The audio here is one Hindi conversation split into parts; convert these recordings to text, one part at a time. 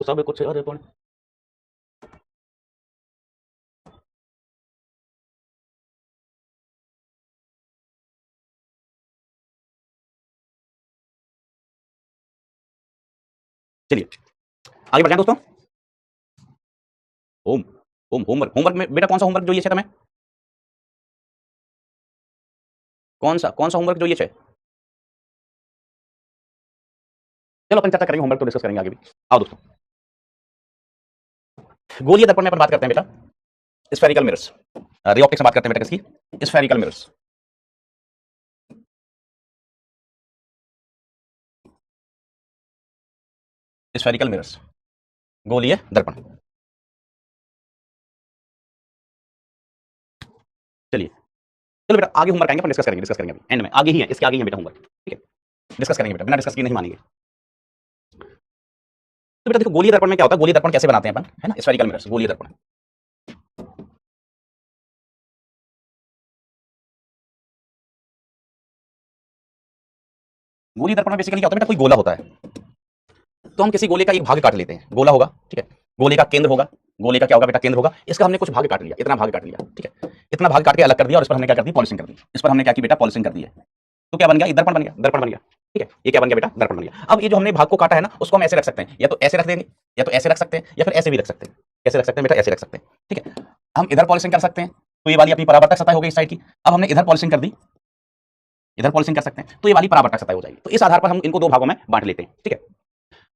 सब कुछ अर्पण। चलिए आगे बढ़ जाए दोस्तों। ओम ओम होमवर्क होमवर्क में बेटा कौन सा होमवर्क જોઈએ છે તમે? कौन सा होमवर्क જોઈએ છે? चलो अपन चर्चा करेंगे, होमवर्क तो डिस्कस करेंगे आगे भी। आओ दोस्तों, गोलीय दर्पण में अपन बात करते हैं बेटा स्फेरिकल मिरर्स। रे ऑप्टिक्स में बात करते हैं बेटा किसकी? Spherical mirrors. स्फेरिकल मिरर्स, गोलीय दर्पण। चलिए चलो बेटा आगे होमवर्क आएंगे, अपन डिस्कस करेंगे अभी एंड में, आगे ही है, इसके आगे ही है बेटा होमवर्क, ठीक है? डिस्कस करेंगे बेटा, बिना डिस्कस किए नहीं मानेंगे। तो बेटा देखो गोलीय दर्पण में क्या होता है, गोलीय दर्पण कैसे बनाते हैं अपन, है ना? स्फेरिकल मिरर्स, गोलीय दर्पण। गोलीय दर्पण में बेसिकली क्या होता है बेटा, कोई गोला होता है, तो हम किसी गोले का एक भाग काट लेते हैं, गोला होगा, ठीक है? गोले का केंद्र होगा, गोले का क्या होगा बेटा, केंद्र होगा, इसका हमने कुछ भाग काट लिया, इतना भाग काट लिया, ठीक है? इतना भाग काट के अलग कर दिया और इस पर हमने क्या कर दी, पॉलिशिंग कर दी। इस पर हमने क्या की बेटा, पॉलिशिंग कर दी है। तो क्या बन गया, दर्पण बन गया, दर्पण बन गया, ठीक है? ये क्या बन गया बेटा, दर्पण बन गया। अब ये जो हमने भाग को काटा है ना, उसको हम ऐसे रख सकते हैं, या तो ऐसे रख देंगे, या तो ऐसे रख सकते हैं, या फिर ऐसे भी रख सकते हैं। कैसे रख सकते हैं बेटा, ऐसे रख सकते हैं, ठीक है? हम इधर पॉलिशिंग कर सकते हैं, तो ये वाली अपनी परावर्तक सतह हो गई इस साइड की। अब हमने इधर पॉलिशिंग कर दी, इधर पॉलिशिंग कर सकते हैं, तो ये वाली परावर्तक सतह हो जाएगी। तो इस आधार पर हम इनको दो भागों में बांट लेते हैं, ठीक है?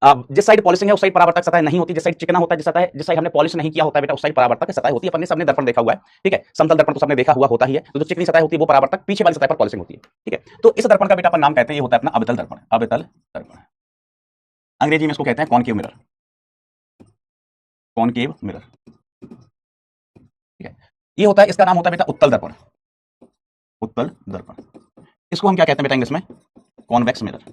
जिस साइड पॉलिशिंग है उस साइड परावर्तक सतह नहीं होती, जिस साइड चिकना होता है, जिस साइड हमने पॉलिश नहीं किया होता है बेटा, उस साइड परावर्तक सतह होती है। अपन ने सबने दर्पण देखा हुआ है, ठीक है? समतल दर्पण तो सबने देखा हुआ होता ही है, तो जो चिकनी सतह होती है वो परावर्तक, पीछे वाली सतह पर पॉलिशिंग होती है, ठीक है? तो इस दर्पण का बेटा अपन नाम कहते हैं, ये होता है अपना अवतल दर्पण, अवतल दर्पण। अंग्रेजी में इसको कहते हैं कॉनकेव मिरर, कॉनकेव मिरर, ठीक है? ये होता है, इसका नाम होता है बेटा उत्तल दर्पण, उत्तल दर्पण। इसको हम क्या कहते हैं बेटा इंग्लिश में, कॉन्वेक्स मिरर,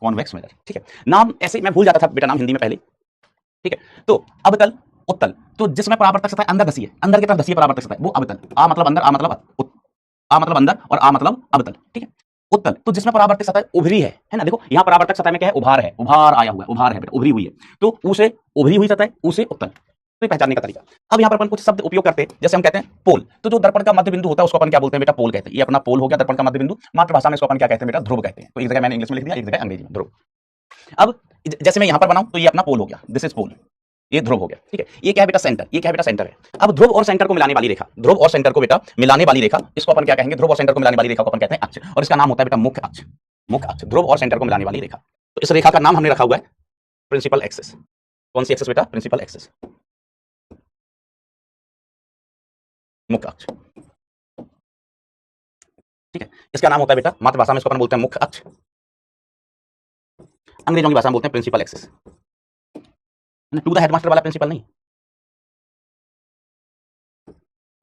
कॉन्वेक्स मिरर, ठीक है? नाम ऐसे मैं भूल जाता था बेटा नाम हिंदी में पहले, ठीक है? तो अवतल, उत्तल, तो जिसमें परावर्तक सतह अंदर धसी है, अंदर की तरफ धसी है परावर्तक सतह, वो अवतल। आ मतलब अंदर, आ मतलब आ मतलब अंदर और आ मतलब अवतल, ठीक है? उत्तल तो जिसमें परावर्तक सतह उभरी है ना? देखो यहाँ परावर्तक सतह में क्या है, उभार है, उभार आया हुआ है, उभार है बेटा, उभरी हुई है, तो उसे उभरी हुई सतह, उसे उत्तल, तो पहचानने का तरीका। अब यहाँ पर अपन कुछ शब्द उपयोग करते हैं, जैसे हम कहते हैं पोल, तो जो दर्पण का मध्य बिंदु होता है उसको अपन क्या बोलते हैं बेटा, पोल कहते हैं। ये अपना पोल हो गया, दर्पण का मध्य बिंदु। मातृभाषा में इसको अपन क्या कहते हैं बेटा, ध्रुव कहते हैं। तो एक जगह मैंने इंग्लिश में लिख दिया, एक जगह अंग्रेजी में, ध्रुव। अब जैसे मैं यहां पर बनाऊं तो ये अपना पोल हो गया, दिस इज पोल, ये ध्रुव हो गया, ठीक है? ये क्या है बेटा, सेंटर, ये क्या है बेटा, सेंटर है। अब ध्रुव और सेंटर को मिलाने वाली रेखा, ध्रुव और सेंटर को बेटा मिलाने वाली रेखा, इसको अपन क्या कहेंगे, ध्रुव और सेंटर को मिलाने वाली रेखा को अपन कहते हैं अक्ष, और इसका नाम होता है बेटा मुख्य अक्ष, मुख्य अक्ष, ध्रुव और सेंटर को मिलाने वाली रेखा। तो इस रेखा का नाम हमने रखा हुआ है प्रिंसिपल एक्सिस। कौन सी एक्सिस बेटा, प्रिंसिपल एक्सिस, मुख्य अक्ष, ठीक है? इसका नाम होता है बेटा, मातृभाषा में इसको अपन बोलते हैं मुख्य अक्ष, अंग्रेजों की भाषा में बोलते हैं principal axis. To the headmaster वाला प्रिंसिपल नहीं,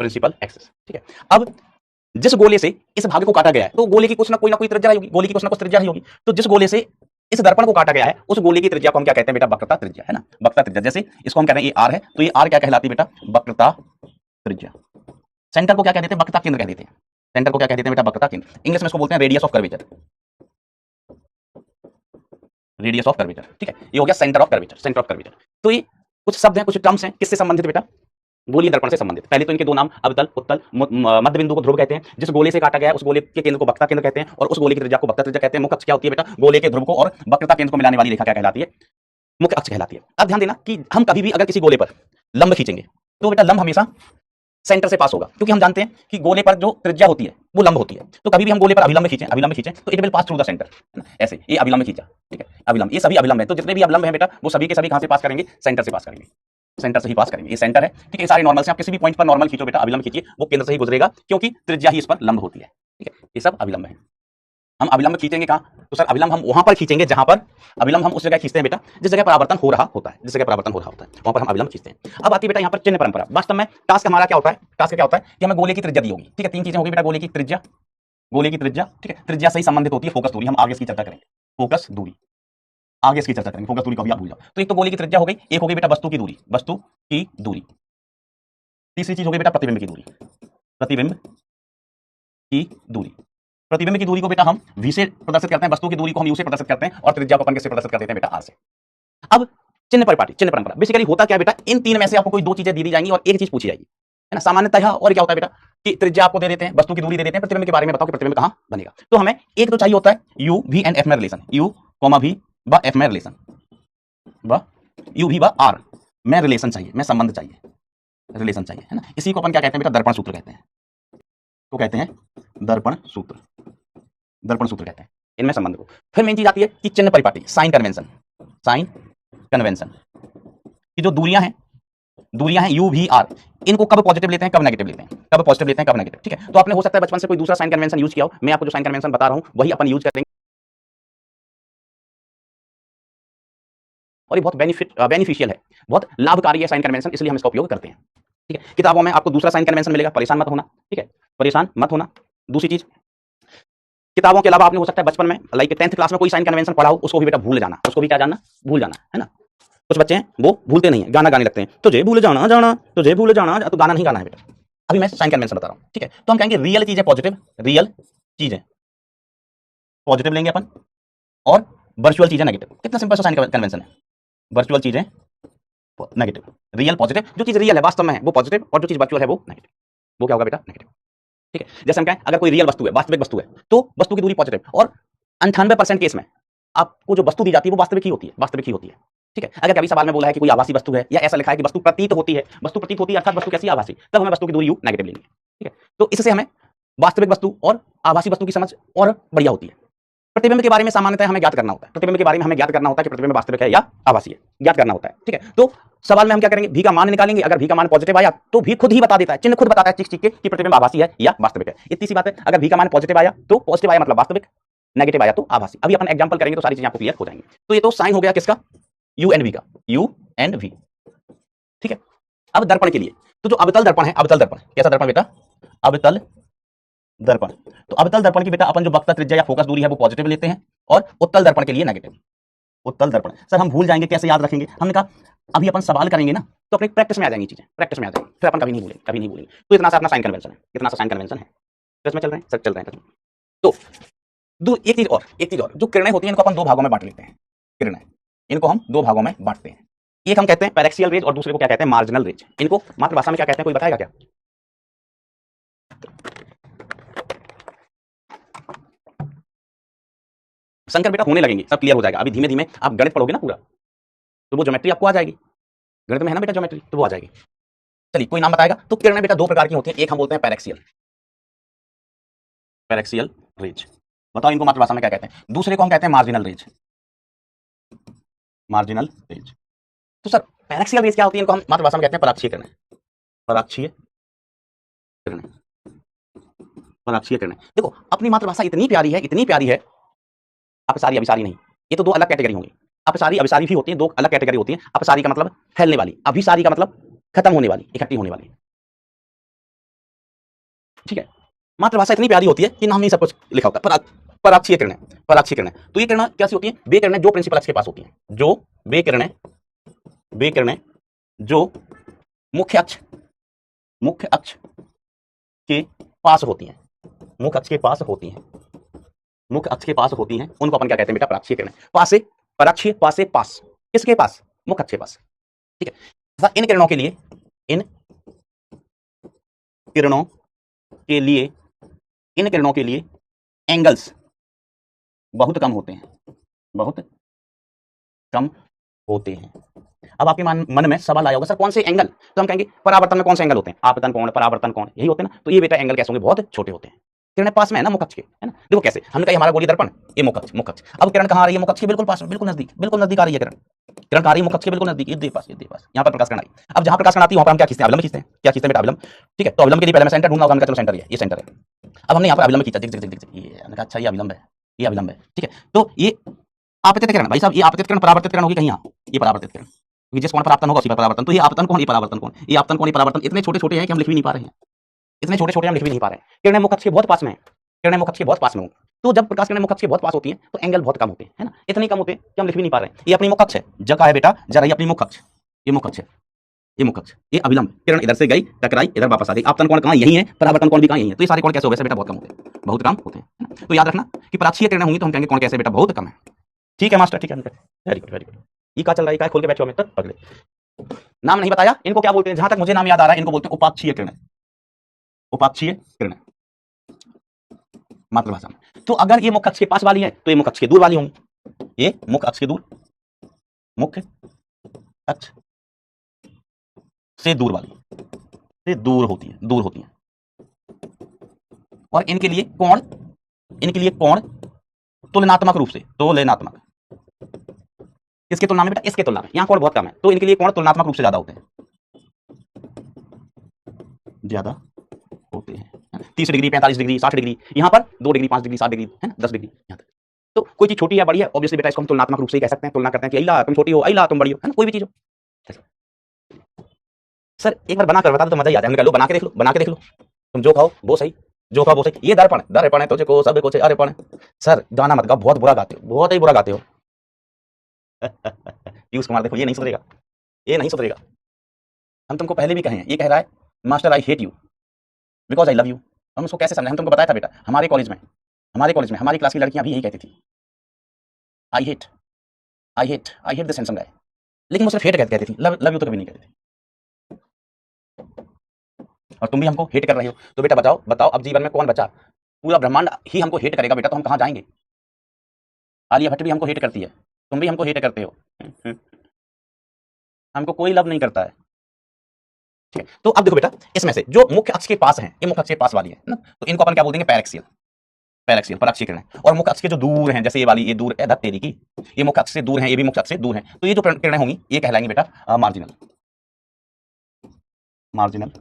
प्रिंसिपल एक्सिस, ठीक है? अब जिस गोले से इस भाग को काटा गया है, तो गोले की कुछ ना कोई त्रिज्या होगी, गोले की कुछ ना कुछ त्रिज्या ही होगी। तो जिस गोले से इस दर्पण को काटा गया है उस गोले की त्रिज्या को हम क्या कहते हैं बेटा, वक्रता त्रिज्या, है ना? वक्रता त्रिज्या। जैसे इसको हम कहते हैं ये आर है, तो ये आर क्या कहलाती है बेटा, वक्रता त्रिज्या। सेंटर को क्या कह देते हैं, वक्रता केंद्र कह देते हैं। सेंटर को क्या कह देते हैं बेटा, वक्रता केंद्र। इंग्लिश में इसको बोलते हैं radius of curvature, radius of curvature, ठीक है? ये हो गया centre of curvature, centre of curvature. तो ये कुछ शब्द हैं, कुछ टर्म्स हैं, किससे संबंधित बेटा, गोलीय दर्पण से संबंधित। पहले तो इनके दो नाम, अवतल, उत्तल। मध्य बिंदु को ध्रुव कहते हैं, जिस गोले से काटा गया है उस गोले के केंद्र को वक्रता केंद्र कहते हैं, और उस गोले की त्रिज्या को वक्रता त्रिज्या कहते हैं। मुख्य अक्ष क्या होती है बेटा, गोले के ध्रुव को और वक्रता केंद्र को मिलाने वाली रेखा क्या कहलाती है, मुख्य अक्ष कहलाती है। अब ध्यान देना कि हम कभी भी अगर किसी गोले पर लंब खींचेंगे तो बेटा लंब हमेशा सेंटर से पास होगा, क्योंकि हम जानते हैं कि गोले पर जो त्रिज्या होती है वो लंब होती है। तो कभी भी हम गोले पर अभिलंब खींचें तो it will pass through the centre, ऐसे ये अभिलंब खींचा, ठीक है? अभिलंब, ये सभी अभिलंब है, तो जितने भी अभिलंब है बेटा वो सभी के सभी कहां से पास करेंगे, सेंटर से पास करेंगे, सेंटर से ही पास करेंगे। ये सेंटर है, ठीक है? ये सारे नॉर्मल से, आप किसी भी पॉइंट पर नॉर्मल खींचो बेटा, अभिलंब खींचिए, वो केंद्र से ही गुजरेगा, क्योंकि त्रिज्या ही इस पर लंब होती है, ठीक है? ये सब अभिलंब है। हम अभिलंब खींचेंगे कहां, तो सर अभिलंब हम वहां पर खींचेंगे जहां पर, अभिलंब हम उस जगह खींचते हैं बेटा जिस जगह परावर्तन हो रहा होता है, जिस जगह परावर्तन हो रहा होता है वहां पर हम अभिलंब खींचते हैं। अब आती है बेटा यहां पर चिन्ह परंपरा। वास्तव में टास्क हमारा क्या होता है, टास्क क्या होता है कि हमें गोले की त्रिज्या दी होगी, ठीक है? तीन चीजें होगी बेटा, गोले की त्रिज्या, गोले की त्रिज्या, ठीक है? त्रिज्या से ही संबंधित होती है फोकस दूरी, हम आगे इसकी चर्चा करेंगे, फोकस दूरी आगे इसकी चर्चा करेंगे, फोकस दूरी कभी आप भूल जाओ। तो एक तो गोले की त्रिज्या हो गई, एक हो गई बेटा वस्तु की दूरी, वस्तु की दूरी। तीसरी चीज हो गई बेटा प्रतिबिंब की दूरी, प्रतिबिंब की दूरी। प्रतिबिंब की दूरी को बेटा हम v से प्रदर्शित करते हैं, वस्तु की दूरी को हम u से प्रदर्शित करते हैं, और त्रिज्या को अपन किससे प्रदर्शित कर देते हैं बेटा r से। अब चिन्ह परिपाटी, चिन्ह परंपरा। बेसिकली होता क्या बेटा, इन तीन में से आपको कोई दो चीजें दी जाएंगी और एक चीज पूछी जाएगी, है ना। सामान्यतः और क्या होता है बेटा कि त्रिज्या आपको दे देते हैं, वस्तु की दूरी दे देते हैं, प्रतिबिंब के बारे में बताओ कि प्रतिबिंब कहां बनेगा। तो हमें एक तो चाहिए होता है u v एंड f में रिलेशन, u v व f में रिलेशन, व u v व r में रिलेशन चाहिए, में संबंध चाहिए, रिलेशन चाहिए, है ना। इसी को अपन क्या कहते हैं बेटा, दर्पण सूत्र कहते हैं। तो कहते हैं दर्पण सूत्र, दर्पण सूत्र कहते हैं इनमें संबंध को। फिर मेन चीज आती है कि चिन्ह परिपाटी, साइन कन्वेंशन, साइन कन्वेंशन की जो दूरियां हैं u v r, इनको कब पॉजिटिव लेते हैं कब नेगेटिव लेते हैं, कब पॉजिटिव लेते हैं कब नेगेटिव, ठीक है। तो आपने हो सकता है बचपन से कोई दूसरा साइन कन्वेंशन यूज किया हो, मैं आपको जो साइन कन्वेंशन बता रहा हूं वही अपन यूज करेंगे और ये बहुत बेनिफिशियल है, बहुत लाभकारी है साइन कन्वेंशन, इसलिए हम इसका उपयोग करते हैं, ठीक है। किताबों में आपको दूसरा साइन कन्वेंशन मिलेगा, परेशान मत होना, ठीक है, परेशान मत होना। दूसरी चीज, किताबों के अलावा आपने हो सकता है बचपन में लाइक 10th क्लास में कोई साइन कन्वेंशन पढ़ा हो, उसको भी बेटा भूल जाना, उसको भी क्या जानना, भूल जाना, है ना। कुछ बच्चे हैं वो भूलते नहीं है, गाना गाने लगते हैं, तुझे भूल जाना जाना, तुझे भूल जाना, तो गाना नहीं गाना है बेटा, अभी मैं साइन कन्वेंशन बता रहा हूं, ठीक है। तो हम कहेंगे रियल चीजें पॉजिटिव, रियल चीजें पॉजिटिव लेंगे अपन, और वर्चुअल चीजें नेगेटिव। कितना सिंपल सा साइन कन्वेंशन है, वर्चुअल चीजें नेगेटिव, रियल पॉजिटिव, जो चीज रियल है वास्तव में है वो पॉजिटिव, और जो चीज वर्चुअल है वो नेगेटिव, वो क्या होगा बेटा, नेगेटिव, ठीक है। जैसे हम कहें अगर कोई रियल वस्तु है, वास्तविक वस्तु है, तो वस्तु की दूरी पॉजिटिव, और 98% केस में आपको जो वस्तु दी जाती है वो वास्तविक ही होती है, वास्तविक ही होती है, ठीक है। अगर कभी सवाल में बोला है कि कोई आभासी वस्तु है, या ऐसा लिखा है कि वस्तु प्रतीत होती है, वस्तु प्रतीत होती है अर्थात वस्तु कैसी, आभासी, तब हमें वस्तु की दूरी यू नेगेटिव लेंगे, ठीक है। तो इससे हमें वास्तविक वस्तु और आभासी वस्तु की समझ और बढ़िया होती है। प्रतिबिंब के बारे में सामान्यतः हमें ज्ञात करना होता है, प्रतिबिंब के बारे में हमें ज्ञात करना होता है कि प्रतिबिंब वास्तविक है या आभासी है, ज्ञात करना होता है, ठीक है। तो सवाल में हम क्या करेंगे, भी का मान निकालेंगे, अगर भी का मान पॉजिटिव आया तो भी खुद ही बता देता है, चिन्ह खुद बताता है चीख के कि प्रतिबिंब आभासी है या वास्तविक है। इतनी सी बात है, अगर भी का मान पॉजिटिव आया तो पॉजिटिव आया मतलब वास्तविक, नेगेटिव आया तो आभासी। अभी अपन एग्जांपल करेंगे तो सारी चीजें आपको क्लियर हो जाएंगी। तो ये तो साइन हो गया किसका, u एंड v का, u एंड v, ठीक है। अब दर्पण के लिए, तो जो अवतल दर्पण है, अवतल दर्पण कैसा दर्पण बेटा, अवतल दर्पण। तो अवतल दर्पण की बेटा अपन जो वक्र त्रिज्या या फोकस दूरी है वो पॉजिटिव लेते हैं, और उत्तल दर्पण के लिए नेगेटिव। उत्तल दर्पण सर हम भूल जाएंगे, कैसे याद रखेंगे, हमने कहा अभी अपन सवाल करेंगे ना तो अपने प्रैक्टिस में आ जाएंगी चीजें, प्रैक्टिस में आ जाएंगी, फिर अपन कभी नहीं भूलेंगे, कभी नहीं भूलेंगे। तो इतना सा अपना साइन कन्वेंशन है, इतना सा साइन कन्वेंशन है, तो इसमें चल रहे हैं सर, चल रहे हैं। तो एक चीज और, जो किरणें होती हैं इनको अपन दो भागों में बांट लेते हैं, किरणें इनको हम दो भागों में बांटते हैं। एक हम कहते हैं पैरेक्सियल रेज और दूसरे को क्या कहते हैं, मार्जिनल रेज। इनको मातृभाषा में क्या कहते हैं, कोई बताएगा क्या? शंकर बेटा होने लगेंगे, सब क्लियर हो जाएगा। अभी धीमे धीमे आप गणित पढ़ोगे ना पूरा, तो वो ज्योमेट्री आपको आ जाएगी, गणित में है ना बेटा ज्योमेट्री, तो वो आ जाएगी। चलिए कोई नाम बताएगा। तो किरणें बेटा दो प्रकार की होती हैं, एक हम बोलते हैं पैरेक्सियल, पैरेक्सियल रेज, बताओ इनको मातृभाषा में क्या कहते हैं। दूसरे को हम कहते हैं मार्जिनल रेज, मार्जिनल रेज। तो सर पैरेक्सियल रेज क्या होती है, इनको हम मातृभाषा में कहते हैं पराक्षीय किरणें, पराक्षीय किरणें, पराक्षीय किरणें। देखो अपनी मातृभाषा इतनी प्यारी है, इतनी प्यारी है। अपसारी अभिसारी नहीं, ये तो दो अलग कैटेगरी होंगी। अपसारी अभिसारी भी होती है, दो अलग कैटेगरी होती है। अपसारी का मतलब फैलने वाली, अभिसारी का मतलब खत्म होने वाली, इकट्ठी होने वाली, ठीक है। मातृभाषा इतनी प्यारी होती है कि नाम नहीं सब कुछ लिखा होता है। पराक्षीय किरणें, पराक्षीय किरणें। तो ये किरणें कैसी होती हैं, वे किरणें जो प्रिंसिपल अक्ष के पास होती हैं, जो वे किरणें जो मुख्य अक्ष के पास होती हैं, मुख्य अक्ष के पास होती हैं, मुख्य अक्ष के पास होती हैं, उनको अपन क्या कहते हैं बेटा, पराक्षीय किरणें। पास से पराक्षीय, पास से पास, किसके पास, मुख्य अक्ष के पास, ठीक है। इन किरणों के लिए, इन किरणों के लिए एंगल्स बहुत कम होते हैं, बहुत कम होते हैं। अब आपके मन में सवाल आया होगा सर कौन से एंगल, तो हम कहेंगे परावर्तन में कौन से एंगल होते हैं, आपतन कोण, परावर्तन कोण, यही होते हैं ना। तो ये बेटा एंगल कैसे होंगे, बहुत छोटे होते हैं। किरण पास में है ना मुख्य अक्ष के, है ना। देखो कैसे, हमने कहा हमारा गोलीय दर्पण, ये मुख्य अक्ष। अब किरण कहां आ रही है, मुख्य अक्ष के बिल्कुल पास में, बिल्कुल नजदीक आ रही है किरण कहां आ रही है, मुख्य अक्ष के बिल्कुल नजदीक, ये पास, यहां पर प्रकाश किरण आई। अब जहां प्रकाश किरण आती है वहां पर हम क्या खींचते हैं, अविलंब खींचते हैं। क्या खींचते हैं बेटा, अविलंब, ठीक है। तो अविलंब के लिए पहले मैं सेंटर ढूंढना होगा, हमने कहा चलो सेंटर ये सेंटर है। अब हमने यहाँ पर अविलंब खींचा, ये हमने कहा अच्छा ये अविलंब है, ये अविलंब है, ठीक है। तो ये आपतित किरण, भाई साहब ये आपतित किरण परावर्तित किरण होगी कहीं, यहाँ ये परावर्तित किरण, जिस कोण पर आपतन होगा उसी पर परावर्तन। तो ये आपतन कोण, ये परावर्तन कोण, ये आपतन कोण, ये परावर्तन इतने छोटे छोटे हैं कि हम लिख भी नहीं पा रहे हैं, इतने छोटे छोटे हम लिख भी नहीं पा रहे हैं। किरणें मुख्य अक्ष के बहुत पास में है, किरणें मुख्य अक्ष के बहुत पास में हो, तो जब प्रकाश किरणें मुख्य अक्ष के बहुत पास होती हैं तो एंगल बहुत कम होते हैं, है ना। इतने कम होते हैं कि हम लिख भी नहीं पा रहे हैं। ये अपनी मुख्य अक्ष है, जगह है बेटा जरा, ये अपनी मुख्य अक्ष, ये मुख्य अक्ष है, ये मुख्य अक्ष, ये अविलंब, किरण इधर से गई, टकराई, इधर वापस आ गई। आपतन कोण कहां, यही है, परावर्तन कोण भी कहां, यही है। तो ये सारे कोण कैसे हो गए बेटा, बहुत कम होते हैं, बहुत कम होते हैं। तो याद रखना कि पराक्षीय किरणें होंगी तो हम कहेंगे कोण कैसे बेटा, बहुत कम है, ठीक है मास्टर, ठीक है। Very good, very good. ये क्या चल रहा है, क्या खोल के बैठे हो, मैं तक पकड़े। नाम नहीं बताया, इनको क्या बोलते हैं, जहां तक मुझे नाम याद आ रहा है इनको बोलते हैं उपाक्षीय किरण, उपाक्षीय किरण मातृभाषा में। तो अगर ये मुख्य अक्ष के पास वाली है तो ये मुख्य अक्ष के दूर वाली होंगी, ये मुख्य अक्ष के दूर, मुख्य अक्ष से दूर वाली, से दूर होती है, दूर होती है। और इनके लिए कोण, इनके लिए कोण तुलनात्मक रूप से, तुलनात्मक, किसके तुलना में बेटा, इसके तुलना में, यहां कोण बहुत कम है तो इनके लिए कोण तुलनात्मक रूप से ज्यादा होते हैं, ज्यादा होते हैं। 30 डिग्री, 45 डिग्री, 60 डिग्री, यहां पर 2 डिग्री, 5 डिग्री, 7 डिग्री, है ना, 10 डिग्री यहां तक। तो कोई चीज छोटी या बड़ी है, ऑब्वियसली बेटा इसको हम तुलनात्मक रूप से ही कह सकते हैं, तुलना करते हैं कि अइला तुम छोटी हो, अइला तुम बड़ी हो, है ना, कोई भी चीज हो। सर एक बार बना कर बता दो तो मजा ही आता है। हमने कहा लो बना के देख लो, बना के देख लो, तुम जो खाओ वो सही, जो खाओ वो सही। ये दर्पण, दर्पण है तुझको सब कुछ अरेपण है। सर गाना मत गाओ, बहुत बुरा गाते हो, बहुत ही बुरा गाते हो। पीयूष कुमार देखो, ये नहीं सुधरेगा, ये नहीं सुधरेगा। हम तुमको पहले भी कहे हैं, ये कह रहा है master I hate you because I love you. हम उसको कैसे समझे, हम तुमको बताया था बेटा, हमारे कॉलेज में, हमारे कॉलेज में हमारी क्लास की लड़कियां भी यही कहती थी, I hate, I hate, I hate this handsome guy. लेकिन वो सिर्फ हेट कहती थी, लव लव यू तो कभी नहीं कहती थी। और तुम भी हमको हेट कर रहे हो, तो बेटा बताओ बताओ अब जीवन में कौन बचा, पूरा ब्रह्मांड ही हमको हेट करेगा बेटा, तो हम कहां जाएंगे। आलिया भट्ट भी हमको हेट करती है, तुम भी हमको हेट करते हो, हमको कोई लव नहीं करता है, ठीक है। तो अब देखो बेटा, इसमें से जो मुख्य अक्ष के पास है, ये मुख्य अक्ष के पास वाली है ना, तो इनको अपन क्या बोल देंगे, पैरेक्सियल, पैरेक्सियल पराक्षीय किरणें। और मुख्य अक्ष के जो दूर हैं, जैसे ये वाली, ये दूर है धत तेरी की, ये मुख्य अक्ष से दूर है, ये भी मुख्य अक्ष से दूर है, तो ये जो किरणें होंगी ये कहलाएंगी बेटा मार्जिनल, मार्जिनल,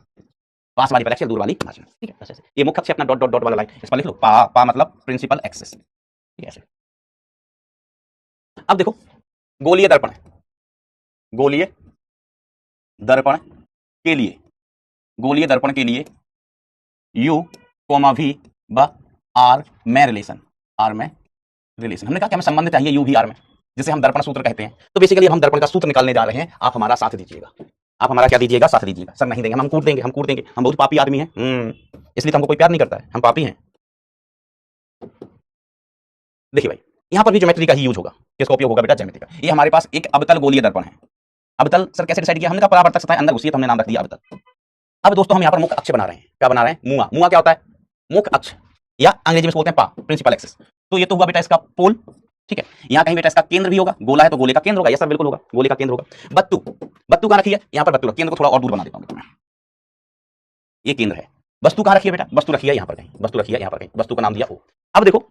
पास वाली पैरेक्सियल, दूर वाली मार्जिनल, ठीक है। बस ऐसे ये मुख्य अक्ष अपना डॉट डॉट डॉट वाला लाइन इस पर लिख लो, पा पा मतलब प्रिंसिपल एक्सिस, ठीक है ऐसे। अब देखो गोलीय दर्पण, गोलीय दर्पण के लिए, गोलीय दर्पण के लिए U, V व R में रिलेशन, R में रिलेशन। हमने कहा कि हमें संबंध चाहिए U, V, R में, जिसे हम दर्पण सूत्र कहते हैं। तो बेसिकली अब हम दर्पण का सूत्र निकालने जा रहे हैं, आप हमारा साथ दीजिएगा, आप हमारा क्या दीजिएगा, साथ दीजिएगा। सर नहीं देंगे, हम कूट देंगे, हम कूट देंगे, हम बहुत पापी आदमी हैं, इसलिए तो हमको कोई प्यार नहीं करता है, हम पापी हैं। देखिए भाई, यहां पर भी ज्योमेट्री का ही यूज होगा, किसका उपयोग होगा बेटा, ज्योमेट्री का। ये हमारे पास एक अवतल गोलीय दर्पण है। अवतल सर कैसे डिसाइड किया, हमने कहा परावर्तक सतह अंदर घुसी है तो हमने नाम रख दिया अवतल। अब दोस्तों हम यहाँ पर मुख्य अक्ष बना रहे हैं, क्या बना रहे हैं, मुआ। मुआ क्या होता है, मुख्य अक्ष, या अंग्रेजी में बोलते हैं पा, प्रिंसिपल एक्सिस। तो ये तो हुआ बेटा इसका पोल, ठीक है। यहाँ कहीं बेटा इसका केंद्र भी होगा, गोला है तो गोले का केंद्र होगा, यस सर बिल्कुल होगा, गोले का केंद्र होगा। बत्तू, बत्तू कहाँ रखी है, यहाँ पर बत्तू, केंद्र को थोड़ा और दूर बना देता हूँ, ये केंद्र है। वस्तु कहाँ रखी है बेटा, वस्तु रखी है यहाँ पर कहीं, वस्तु रखी है यहाँ पर कहीं, वस्तु का नाम दिया ओ। अब देखो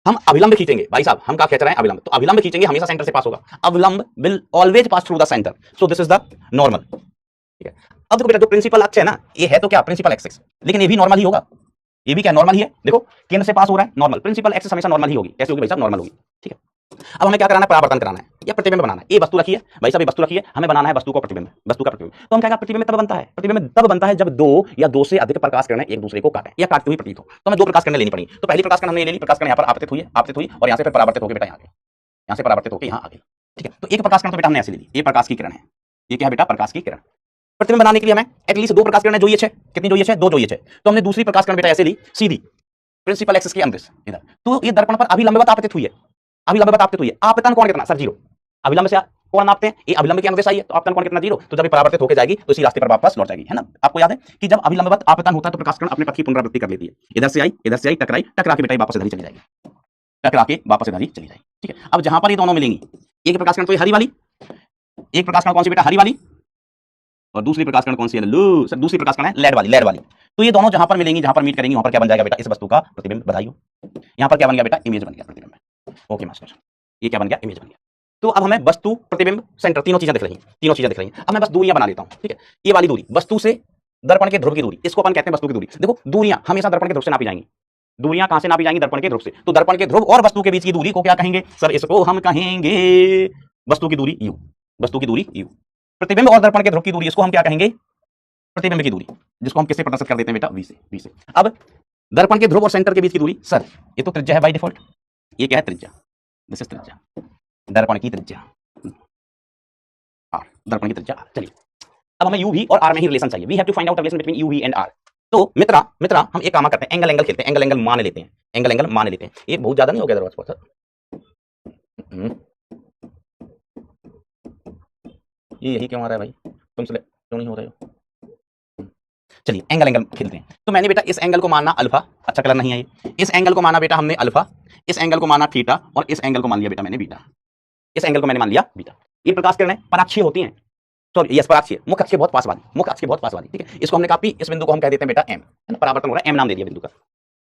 हम अभिलंब खींचेंगे, भाई साहब हम क्या खींच रहे हैं, अभिलंब। तो अभिलंब खींचेंगे हमेशा सेंटर से पास होगा, अभिलंब will always pass through the centre, so this is the normal, ठीक है। अब देखो बेटा जो प्रिंसिपल अक्ष है ना, ये है तो क्या प्रिंसिपल एक्सिस, लेकिन ये भी नॉर्मल ही होगा, ये भी क्या नॉर्मल ही है। देखो केंद्र से पास हो रहा है, नॉर्मल, प्रिंसिपल एक्सिस हमेशा नॉर्मल ही होगी। कैसे होगी भाई साहब, नॉर्मल होगी, ठीक है। अब हमें क्या कराना है, परावर्तन कराना है या प्रतिबिंब बनाना है। ये वस्तु रखी है भाई साहब, ये वस्तु रखी है, हमें बनाना है वस्तु को प्रतिबिंब, वस्तु का प्रतिबिंब। तो हम क्या, प्रतिबिंब तब बनता है, प्रतिबिंब तब बनता है जब दो या दो से अधिक प्रकाश किरणें एक दूसरे को काटें या काटते हुए प्रतीत हो। तो हमें दो प्रकाश किरणें लेनी पड़ी, तो पहली प्रकाश किरण हमने ले ली, प्रकाश किरण यहाँ पर आपतित हुई है, आपतित हुई, और यहाँ से फिर परावर्तित होकर बेटा यहाँ गई, यहाँ से परावर्तित होकर यहाँ आ गई, ठीक है। तो एक प्रकाश किरण तो बेटा हमने ऐसे ले ली, ये प्रकाश की किरण है, ये क्या है बेटा, प्रकाश की किरण। प्रतिबिंब बनाने के लिए हमें एटलीस्ट दो प्रकाश किरणें चाहिए, कितनी चाहिए, दो चाहिए। तो हमने दूसरी प्रकाश किरण बेटा ऐसे ली, सीधी प्रिंसिपल एक्सिस के अंदर इधर। तो ये दर्पण पर अभिलंबवत आपतित हुई है, अभिलंबवत आपतित हुई है। आपतन कोण कितना सर, 0। अभिलंब से कोण नापते हैं, ये अभिलंब के अनुदेश आई है, तो आपतन कोण कितना, 0। तो जब ये परावर्तित होकर जाएगी तो इसी रास्ते पर वापस लौट जाएगी, है ना। आपको याद है कि जब अभिलंबवत आपतन होता है तो प्रकाश किरण अपने पथ की पुनरावृत्ति कर लेती है, इधर से आई, इधर से आई, टकराई, टकरा के बेटा वापस इधर ही चली जाएगी, टकरा के वापस इधर ही चली जाएगी, ठीक है। अब जहां पर ये दोनों मिलेंगी, एक प्रकाश किरण तो ये हरी वाली, एक प्रकाश किरण कौन सी बेटा, हरी वाली, और दूसरी प्रकाश किरण कौन सी है, लू सर, दूसरी प्रकाश किरण है लेड वाली, लेड वाली। तो ये दोनों जहां पर मिलेंगी, जहां पर मीट करेंगी, वहां पर क्या बन जाएगा बेटा, इस वस्तु का प्रतिबिंब। बधाई हो, यहां पर क्या बन गया बेटा, इमेज बन गया, प्रतिबिंब। ओके मास्टर, ये क्या बन गया, इमेज बन गया। तो अब हमें वस्तु, प्रतिबिंब, सेंटर, तीनों चीजें दिख रही हैं, तीनों चीजें दिख रही हैं। अब मैं बस दूरियां बना लेता हूं, ठीक है। ये वाली दूरी वस्तु से दर्पण के ध्रुव की दूरी, इसको अपन कहते हैं वस्तु की दूरी। देखो दूरियां हमेशा दर्पण के ध्रुव से नापी जाएंगी, दूरियां कहां से नापी जाएंगी, दर्पण के ध्रुव से। तो दर्पण के ध्रुव और वस्तु के बीच की दूरी को क्या कहेंगे सर, इसको हम कहेंगे वस्तु की दूरी u, वस्तु की दूरी u। प्रतिबिंब और दर्पण के ध्रुव की दूरी, इसको हम क्या कहेंगे, प्रतिबिंब की दूरी, जिसको हम किससे प्रदर्शित कर देते हैं बेटा, v से, v से। अब दर्पण के ध्रुव और सेंटर के बीच की दूरी, सर ये तो त्रिज्या है बाय डिफॉल्ट, ये क्या है, त्रिज्या, दिस इज त्रिज्या, दर्पण की त्रिज्या r, दर्पण की त्रिज्या r। चलिए अब हमें u v और r में ही रिलेशन चाहिए, we have to find out relation between u v and r। तो मित्रा हम एक काम करते हैं, एंगल एंगल खेलते हैं, एंगल एंगल मान लेते हैं, एंगल एंगल मान लेते हैं। ये बहुत ज्यादा नहीं हो गया दरवाजा सर, ये यही क्यों आ रहा है भाई, तुम सिलेक्ट क्यों नहीं हो रहे हो। चलिए एंगल एंगल खेलते हैं। तो मैंने बेटा इस एंगल को माना अल्फा, अच्छा कलर नहीं है ये, इस एंगल को माना बेटा हमने अल्फा, इस एंगल को माना थीटा, और इस एंगल को मान लिया बेटा मैंने बीटा, इस एंगल को मैंने मान लिया बीटा। ये प्रकाश किरणें पराक्षीय होती हैं, सॉरी यस पराक्षीय, मुख्य अक्ष के बहुत पास वाली, मुख्य अक्ष के बहुत पास वाली, ठीक है। इसको हमने कहा पी, इस बिंदु को हम कह देते हैं बेटा एम, है ना, परावर्तन हो रहा है, एम नाम दे दिया बिंदु का।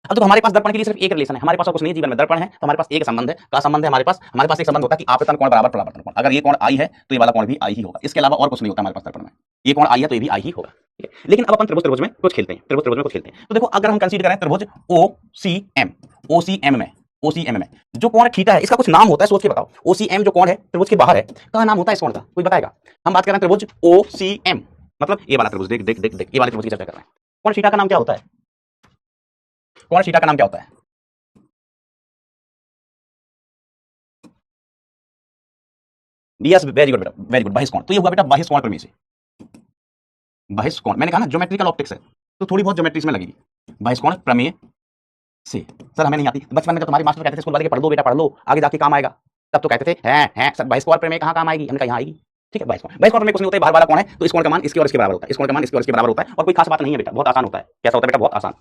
अब तो हमारे पास दर्पण के लिए सिर्फ एक रिलेशन है, हमारे पास और कुछ नहीं जीवन में, दर्पण है तो हमारे पास एक संबंध है, का संबंध है हमारे पास एक संबंध होता है कि आपतन कोण बराबर परावर्तन कोण, अगर ये कोण आई है तो ये वाला कोण भी आई ही होगा, इसके अलावा और कुछ नहीं होता हमारे पास दर्पण में, ये कोण आई है तो ये भी आई ही होगा, ठीक है। लेकिन अब अपन त्रिभुज में कुछ खेलते हैं, त्रिभुज में कुछ खेलते हैं। तो देखो अगर हम कंसीडर करें त्रिभुज OCM में, OCM में जो कोण थीटा है, इसका कुछ नाम होता है, सोच के बताओ। OCM जो कोण है त्रिभुज के बाहर है, क्या नाम होता है इस कोण का, कोई बताएगा। हम बात कर रहे हैं त्रिभुज OCM, मतलब ये वाला त्रिभुज, देख देख देख देख, ये वाले त्रिभुज की चर्चा कर रहे हैं। कोण थीटा का नाम क्या होता है, कोण थीटा का नाम क्या होता है। यस वेरी गुड बेटा, वेरी गुड, बहिष्कोण। तो ये हुआ बेटा बहिष्कोण प्रमेय से, बहिष्कोण मैंने कहा ना ज्योमेट्रिकल ऑप्टिक्स है तो थोड़ी बहुत ज्योमेट्री इसमें लगेगी, बहिष्कोण प्रमेय से। सर हमें नहीं आती, बचपन में जब तुम्हारी मास्टर कहते थे स्कूल वाले के पढ़ लो बेटा पढ़ लो, आगे जाके काम आएगा, तब तो कहते थे हैं सर बहिष्कोण प्रमेय कहाँ काम आएगी, हमने कहा यहाँ आएगी, ठीक है। बहिष्कोण प्रमेय कुछ नहीं होता है, बाहर वाला कौन है तो इस कोण का मान इसके और इसके बराबर होता है, इस कोण का मान इसके और इसके बराबर होता है, और कोई खास बात नहीं है बेटा, बहुत आसान होता है। कैसा होता है बेटा, बहुत आसान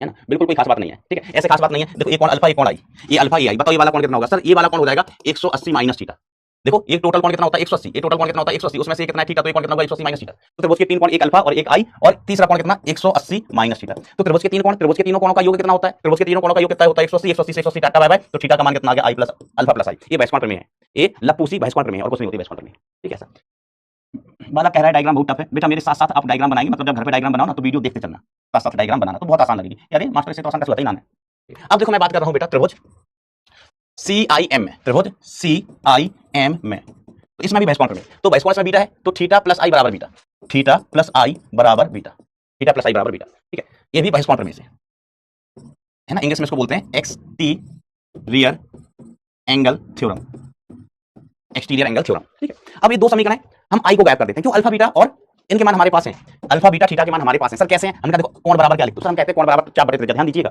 है ना, बिल्कुल कोई खास बात नहीं है, ठीक है। ऐसे खास बात नहीं है। देखो ये कोण अल्फा, ये कोण आई, ये अल्फा ये आई, बताओ ये वाला कोण कितना होगा। सर ये वाला कोण हो जाएगा 180 माइनस थीटा। देखो ये टोटल कोण कितना होता है 180, ये टोटल कोण कितना होता है 180, उसमें से कितना है थीटा, तो ये कोण कितना होगा 180 माइनस थीटा। तो त्रिभुज के तीन कोण, एक अल्फा और एक आई, और तीसरा कोण कितना 180 माइनस थीटा। तो त्रिभुज के तीन कोण, त्रिभुज के तीनों कोणों का योग कितना होता है, त्रिभुज के तीनों कोणों का योग कितना होता है 180, 180 से 180 टाटा बाय बाय, तो थीटा का मान कितना आ गया आई प्लस अल्फा प्लस आई। ये बहिष्कोण प्रमेय है, ये लपूसी बहिष्कोण प्रमेय है, और कुछ नहीं होती बहिष्कोण प्रमेय, ठीक है सर। वाला कह रहा है डायग्राम बहुत टफ है बेटा, मेरे साथ साथ आप डायग्राम बनाएंगे, मतलब जब घर पे डायग्राम बनाओ ना तो वीडियो देखते चलना, साथ साथ डायग्राम बनाना तो बहुत आसान लगेगी। यार मास्टर से तो आसान कैसे होता ही ना है। अब देखो मैं बात कर रहा हूं बेटा त्रिभुज CIM में, त्रिभुज CIM में, तो इसमें भी बहिष्कोण प्रमेय, तो बहिष्कोण में बीटा है तो थीटा प्लस आई बराबर बीटा, थीटा प्लस आई बराबर बीटा, थीटा प्लस आई बराबर बीटा, ठीक है। ये भी बहिष्कोण प्रमेय से है ना, इंग्लिश में इसको बोलते हैं exterior angle theorem, exterior angle theorem, ठीक है। अब ये दो समीकरण है, हम आई को गायब कर देते हैं, क्यों, अल्फा बीटा और इनके मान हमारे पास हैं, अल्फा बीटा थीटा के मान हमारे पास हैं। सर कैसे हैं, हमने कहा देखो कोण बराबर क्या लिखते हैं, हम कहते हैं कोण बराबर चाप बटे त्रिज्या, ध्यान दीजिएगा,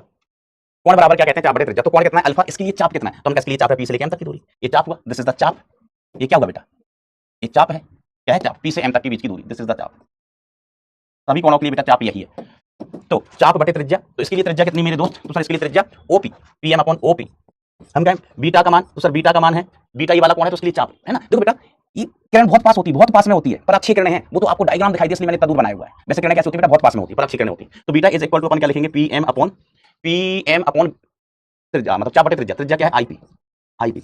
कोण बराबर क्या कहते हैं, चाप बटे त्रिज्या। तो कोण कितना है अल्फा, इसकी ये चाप कितना है, तो हम इसके लिए चाप है पी से लेके एम तक की दूरी, ये चाप हुआ, दिस इज द चाप। ये क्या हुआ बेटा, ये चाप है, क्या है चाप, पी से एम तक के बीच की दूरी, दिस इज द चाप। सभी कोणों के लिए बेटा चाप यही है, तो चाप बटे त्रिज्या, तो इसके लिए त्रिज्या कितनी मेरे दोस्त, तो सर इसके लिए त्रिज्या OP, P M upon OP. हम कहें बीटा का मान, तो सर बीटा का मान है, बीटा ये वाला कौन है तो उसके लिए चाप है ना। देखो बेटा ये किरण बहुत पास होती है, बहुत पास में होती है, पर अच्छी किरणें हैं, वो तो आपको डायग्राम दिखाई दे इसलिए मैंने इतना दूर बनाया हुआ है। वैसे किरणें कैसे होती है बेटा, बहुत पास में होती है पर अच्छी किरणें होती है। तो बीटा इज इक्वल टू अपन क्या लिखेंगे, पीएम अपॉन त्रिज्या, मतलब चाप बटे त्रिज्या, त्रिज्या क्या है आईपी, आईपी।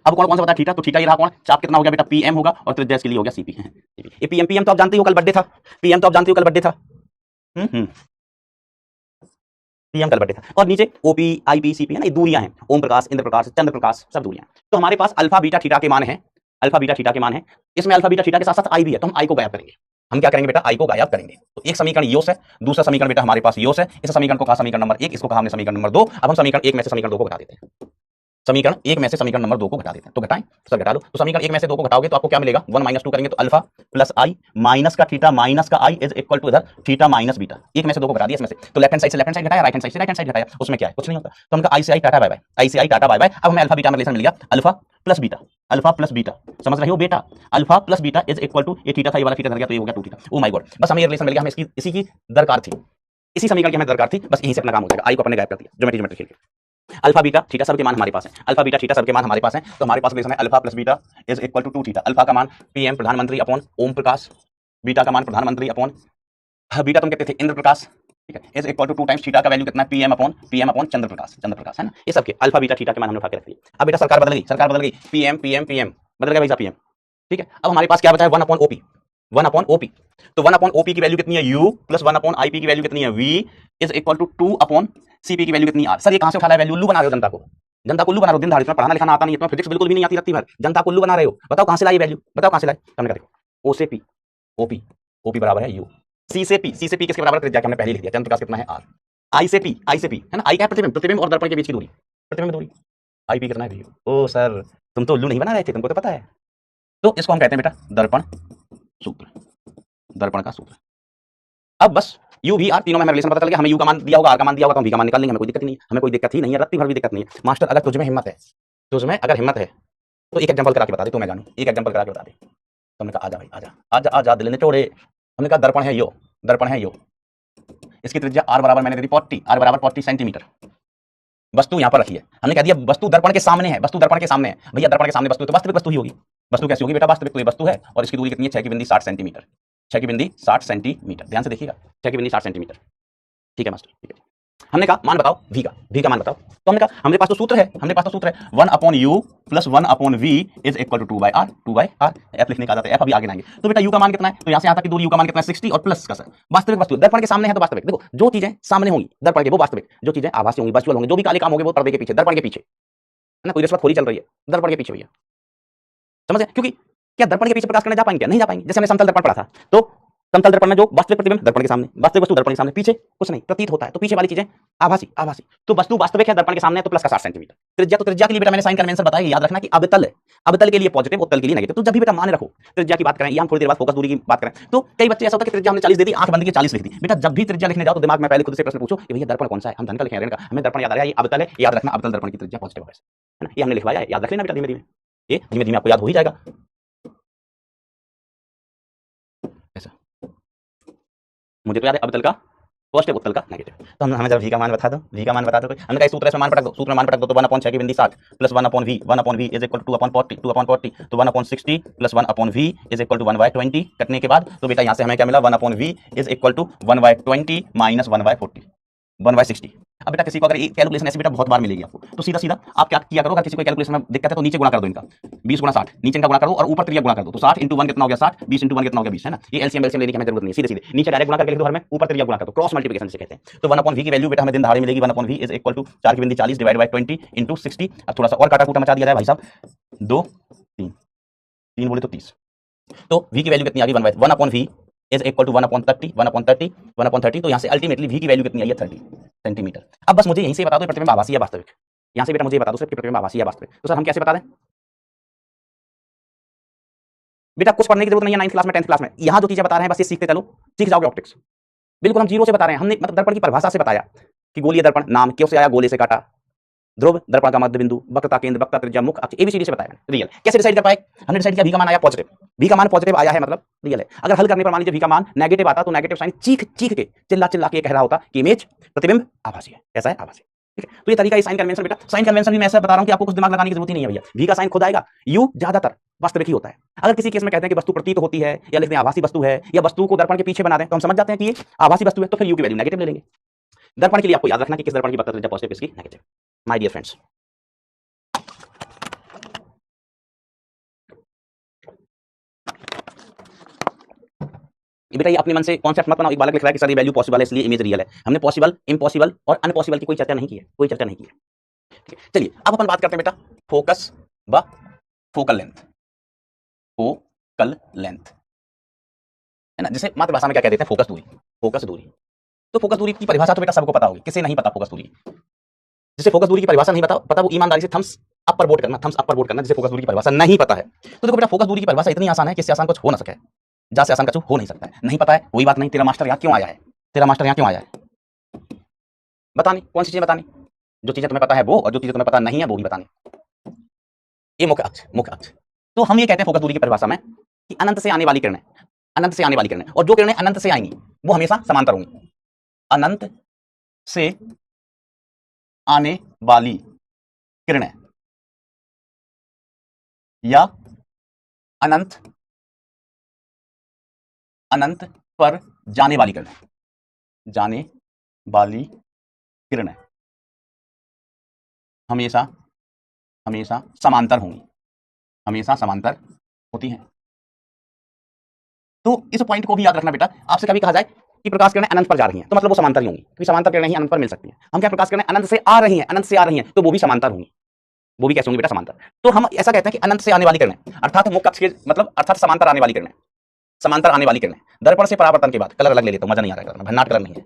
अब कौन कौन सा बता, थीटा, तो थीटा ये रहा कौन, चाप कितना हो गया बेटा पीएम होगा, और त्रिज्या इसके लिए हो गया सीपी। ये पीएम, पीएम तो आप जानते हो कल बर्थडे था, पीएम तो आप जानते हो कल बर्थडे था, पीएम कल बर्थडे था, और नीचे ओपी आईपी सीपी है ना, ये दूरियां हैं, ओम प्रकाश, इंद्र प्रकाश, चंद्र प्रकाश, सब दूरियां। तो हमारे पास अल्फा बीटा थीटा के मान है, अल्फा बीटा थीटा के मान है, इसमें अल्फा बीटा थीटा के साथ साथ आई भी है, तो हम आई को गायब करेंगे। हम क्या करेंगे बेटा, आई को गायब करेंगे। तो एक समीकरण योस है, दूसरा समीकरण बेटा हमारे पास योस है, इस समीकरण को कहा समीकरण नंबर 1, इसको कहा हमने समीकरण नंबर 2। अब हम समीकरण 1 में से समीकरण 2 को घटा देते हैं, समीकरण 1 में से समीकरण नंबर 2 को घटा देते हैं, तो घटाएं सर घटा लो। तो समीकरण 1 में से 2 को घटाओगे तो आपको क्या मिलेगा, 1 - 2 करेंगे तो अल्फा प्लस आई माइनस का थीटा माइनस का आई इज इक्वल टू इधर थीटा माइनस बीटा। 1 में से 2 को घटा दिया इसमें से, तो लेफ्ट हैंड साइड से लेफ्ट हैंड साइड घटाया, राइट हैंड साइड से राइट हैंड साइड घटाया, उसमें क्या है, कुछ नहीं होता। तो हमका आई से I tata bye bye, I से आई टाटा बाय बाय। अब हमें अल्फा बीटा में रिलेशन मिल गया, alpha plus beta, alpha plus beta, समझ रहे हो बेटा, alpha plus beta is equal to, ये थीटा था, ये वाला थीटा धर गया तो ये हो गया 2 थीटा। ओ माय गॉड, बस हमें ये रिलेशन मिल गया, हमें इसी की दरकार थी, इसी समीकरण की हमें दरकार थी, बस यहीं से अपना काम हो जाएगा। आई को अपने गायब कर दिया ज्योमेट्री खेल के। अल्फा बीटा थीटा सब के मान हमारे पास है, अल्फा बीटा थीटा सब के मान हमारे पास है, तो हमारे पास रिलेशन है alpha plus beta is equal to 2 theta. Alpha का मान पीएम प्रधानमंत्री अपॉन ओम प्रकाश, बीटा का मान प्रधानमंत्री अपॉन बीटा तुम कहते थे इंद्र प्रकाश, ठीक है, is equal to 2 times theta का वैल्यू कितना है पीएम अपॉन चंद्र प्रकाश, चंद्र प्रकाश है ना। ये सब के अल्फा बीटा थीटा के मान हमने उठा के रख दिए। अब बेटा सरकार बदल गई, सरकार बदल गई, पीएम पीएम पीएम बदल गया भैया पीएम, ठीक है। अब हमारे पास क्या बचा है, 1 अपॉन ओपी, 1 अपॉन ओपी। तो 1 अपॉन ओपी की वैल्यू कितनी है यू, प्लस 1 अपॉन आईपी की वैल्यू कितनी है v, is equal to 2 upon CP की वैल्यू कितनी आर। सर ये कहां से उठा रहा है वैल्यू, उल्लू बना रहे हो जनता को, जनता को उल्लू बना रहे हो, दिन दहाड़े तुम्हें पढ़ाना लिखाना आता नहीं है, तुम्हें फिजिक्स बिल्कुल भी नहीं आती रत्ती भर, जनता को उल्लू बना रहे हो। बताओ कहां से लाई वैल्यू, बताओ कहां से लाई। हमने कहा देखो ओ से पी, ओपी, ओपी बराबर है यू, सी से पी, सी से पी किसके बराबर, त्रिज्या के हमने पहले लिख दिया, चंद्र प्रकाश कितना है आर, आई से पी, आई से पी है ना, आई क्या प्रतिबिंब, प्रतिबिंब और दर्पण के बीच की दूरी, प्रतिबिंब दूरी, आई पी कितना है वी। ओ सर तुम तो उल्लू नहीं बना रहे थे, तुमको तो पता है। तो इसको हम कहते हैं बेटा दर्पण सूत्र, दर्पण का सूत्र। अब बस यू भी आर तीनों में हमें रिलेशन पता चल गया, हमें यू का मान दिया होगा, आर का मान दिया होगा, तो हम भी का मान निकाल लेंगे, हमें कोई दिक्कत नहीं है, हमें कोई दिक्कत ही नहीं है, रत्ती भर भी दिक्कत नहीं है। मास्टर अगर तुझमें हिम्मत है, तुझमें अगर हिम्मत है तो एक एग्जांपल करा के बता दे, तो मैं जानूं, एक एग्जांपल करा के बता दे। हमने कहा आजा भाई आजा आजा आजा दिल ने तोड़े। हमने कहा दर्पण है यो, दर्पण है यो, इसकी त्रिज्या r बराबर मैंने दे दी 40, r बराबर 40 सेंटीमीटर। वस्तु यहां पर रखी है, हमने कह दिया वस्तु दर्पण के सामने है, वस्तु दर्पण के सामने है। भैया दर्पण के सामने वस्तु तो वास्तविक वस्तु ही होगी। वस्तु कैसी होगी बेटा? वास्तविक। तो ये वस्तु है और इसकी दूरी कितनी है? 6 की बिंदी 60 सेंटीमीटर। 6 की बिंदी 60 सेंटीमीटर, ध्यान से देखिएगा, 6 की बिंदी 60 सेंटीमीटर। ठीक है मास्टर, ठीक है। हमने कहा मान बताओ v का, v का मान बताओ। तो हमने कहा हमारे पास तो सूत्र है, 1/u plus 1/v is equal to 2/r, 2/r। f लिखने का आता है, f अभी आगे लाएंगे। तो बेटा u का मान कितना है? तो यहां से यहां तक की दूरी u का मान कितना है? 60 और प्लस का सर वास्तविक वस्तु दर्पण के सामने है तो वास्तविक। देखो जो चीजें सामने होंगी दर्पण के वो वास्तविक, जो चीजें आभासी होंगी वर्चुअल होंगी, जो भी काले काम होंगे वो पर्दे के पीछे, दर्पण के पीछे, है ना। कोई रिश्वतखोरी चल रही है दर्पण के पीछे भैया, समझे? क्योंकि क्या दर्पण के पीछे प्रकाश करने जा पाएंगे? क्या नहीं जा पाएंगे। जैसे हमने समतल दर्पण पढ़ा था, तो समतल दर्पण में जो वास्तविक प्रतिबिंब दर्पण के सामने, वास्तविक वस्तु दर्पण के सामने, पीछे कुछ नहीं प्रतीत होता है, तो पीछे वाली चीजें आभासी, आभासी। तो वस्तु वास्तविक है दर्पण के सामने तो प्लस का 60 सेंटीमीटर। त्रिज्या, तो त्रिज्या के लिए बेटा मैंने साइन कन्वेंशन बताया, याद रखना कि अवतल है, अवतल के लिए पॉजिटिव, उत्तल के लिए नेगेटिव। तो जब भी बेटा मान रखो त्रिज्या की बात करें, या हम थोड़ी देर बाद फोकस दूरी की बात करें, तो कई बच्चे ऐसा होता है कि त्रिज्या हमने 40 दे दी, आंख बंद की 40 लिख दी। बेटा जब भी त्रिज्या लिखने जाओ तो दिमाग में पहले खुद से प्रश्न पूछो कि भैया दर्पण कौन सा है, हम धन का लिखें ऋण का, हमें दर्पण याद आ रहा है, ये अवतल है, याद रखना अवतल दर्पण की त्रिज्या पॉजिटिव है ना, ये हमने लिखवाया है, याद रख लेना बेटा, धीमे धीमे ये धीमे धीमे आपको याद हो ही जाएगा। ऐसा मुझे तो याद है अवतल का पॉजिटिव, उत्तल का नेगेटिव। तो हमें जब v का मान बता दो, v का मान बता दो। हमने कहा सूत्र में मान पटक दो, सूत्र में मान पटक दो। तो 1/6 की बिंदी 60 plus 1/v, 1/v is equal to 2/40, 2/40 तो 1/60 plus 1/v is equal to 1/20। कटने के बाद तो बेटा यहाँ से हमें क्या मिला? 1/v is equal to 1/20 minus 1/40, 1/60। अब बेटा किसी को अगर कैलकुलेशन ऐसे बेटा बहुत बार मिलेगी आपको, तो सीधा सीधा आप क्या किया करो, अगर किसी को कैलकुलेशन में दिक्कत है तो नीचे गुणा कर दो इनका, 20 गुणा 60, नीचे इनका गुणा करो और ऊपर त्रिज्या गुणा कर दो। तो 60 × 1 कितना हो गया? 60, 20 × 1 कितना हो गया? 20, है ना। ये एलसीएम लेने की हमें जरूरत नहीं, सीधे सीधे नीचे डायरेक्ट गुणा करके लिख दो, हर में ऊपर त्रिज्या गुणा कर दो, क्रॉस मल्टीप्लिकेशन से कहते हैं। तो 1/v की वैल्यू बेटा हमें दिन दहाड़े मिलेगी, 1/v इज इक्वल टू 4 की बिंदी 40 डिवाइड बाय 20 × 60। अब थोड़ा सा और काटा कूटा मचा दिया जाए भाई साहब, 2 3 3 बोले तो 30। तो v की वैल्यू कितनी आ गई? 1/v is equal to 1/30, 1/30, 1/30। तो यहाँ से अल्टीमेटली v की वैल्यू कितनी आई है? 30 सेंटीमीटर। अब बस मुझे यहीं से बता दो प्रतिबिंब आभासी या वास्तविक। यहाँ से बेटा मुझे बता दो सिर्फ कि प्रतिबिंब आभासी या वास्तविक। तो सर हम कैसे बता दें? बेटा कुछ पढ़ने की जरूरत नहीं है 9th क्लास में 10th क्लास में, यहाँ जो चीजें बता रहे हैं बस ये सीखते चलो, सीख जाओगे ऑप्टिक्स। बिल्कुल हम जीरो से बता रहे हैं, हमने मतलब दर्पण की परिभाषा से बताया कि गोलीय दर्पण, नाम क्यों से आया? गोले से काटा, ध्रुव, दर्पण का मध्य बिंदु, वक्रता केंद्र, वक्रता त्रिज्या, मुख अक्ष, एबीसीडी से बताया रियल। कैसे डिसाइड कर पाए? हमने डिसाइड किया v का मान आया पॉजिटिव, v का मान पॉजिटिव आया है मतलब रियल है। अगर हल करने पर मान लीजिए v का मान नेगेटिव आता तो नेगेटिव साइन चीख चीख के चिल्ला चिल्ला के कह रहा होता कि इमेज प्रतिबिंब आभासी है। कैसा है? आभासी। ठीक है, तो ये तरीका है साइन कन्वेंशन। बेटा साइन कन्वेंशन भी मैं ऐसा बता रहा हूं कि आपको कुछ दिमाग लगाने की जरूरत ही नहीं है भैया, v का साइन खुद आएगा, u ज्यादातर वास्तविक ही होता है। अगर किसी केस में कहते हैं कि वस्तु प्रतीत होती है या लिखते हैं आभासी वस्तु है या वस्तु को दर्पण के पीछे बना दें तो हम समझ जाते हैं कि ये आभासी वस्तु है, तो फिर u की वैल्यू नेगेटिव ले लेंगे। दर्पण के लिए आपको याद रखना कि किस दर्पण की वक्रता त्रिज्या पॉजिटिव, किसकी नेगेटिव। माय डियर फ्रेंड्स, बेटा ये अपने मन से कॉन्सेप्ट मत बनाओ। एक बालक लिख रहा है कि सर ये वैल्यू पॉसिबल है इसलिए इमेज रियल है। हमने पॉसिबल, इम्पॉसिबल और अनपॉसिबल की कोई चर्चा नहीं की है, कोई चर्चा नहीं की है। चलिए अब अपन बात करते हैं बेटा फोकस व फोकल लेंथ। फोकल लेंथ है ना, जिसे मातृभाषा में क्या कहते हैं? फोकस दूरी, फोकस दूरी। तो फोकस दूरी की परिभाषा तो बेटा सबको पता होगी, किसे नहीं पता फोकस दूरी? जिसे फोकस दूरी की परिभाषा नहीं पता वो ईमानदारी से थम्स अप पर वोट करना, थम्स अप पर वोट करना जिसे फोकस दूरी की परिभाषा नहीं पता है। तो देखो बेटा फोकस दूरी की परिभाषा इतनी आसान है कि इससे आसान कुछ हो ना सके, जा से आसान कुछ हो नहीं सकता है। नहीं पता है कोई बात नहीं, तेरा मास्टर यहाँ क्यों आया है? तेरा मास्टर यहाँ क्यों आया है? बतानी कौन सी चीजें बतानी? जो चीजें तुम्हें पता है वो, और जो चीजें तुम्हें पता नहीं है वो भी बतानी। ये मुख्य अक्ष, मुख्य अक्ष। तो हम ये कहते हैं फोकस दूरी की परिभाषा में कि अनंत से आने वाली किरणें, अनंत से आने वाली किरणें, और जो किरणें अनंत से आएंगी वो हमेशा समांतर होंगी। अनंत से आने वाली किरणें या अनंत अनंत पर जाने वाली किरणें, जाने वाली किरणें हमेशा हमेशा समांतर होंगी, हमेशा समांतर होती हैं। तो इस पॉइंट को भी याद रखना बेटा। आपसे कभी कहा जाए कि प्रकाश किरणें अनंत पर जा रही हैं तो मतलब वो समांतर ही होंगी, क्योंकि समांतर किरणें ही अनंत पर मिल सकती हैं। हम क्या प्रकाश किरणें अनंत से आ रही हैं, अनंत से आ रही हैं तो वो भी समांतर होंगी, वो भी कैसे होंगी बेटा? समांतर। तो हम ऐसा कहते हैं कि अनंत से आने वाली किरणें अर्थात मुख्य अक्ष के मतलब अर्थात समांतर आने वाली किरणें, समांतर आने वाली किरणें दर्पण से परावर्तन के बाद, कलर अलग ले लेता हूं मजा नहीं आ रहा है, भन्नाट कलर नहीं है,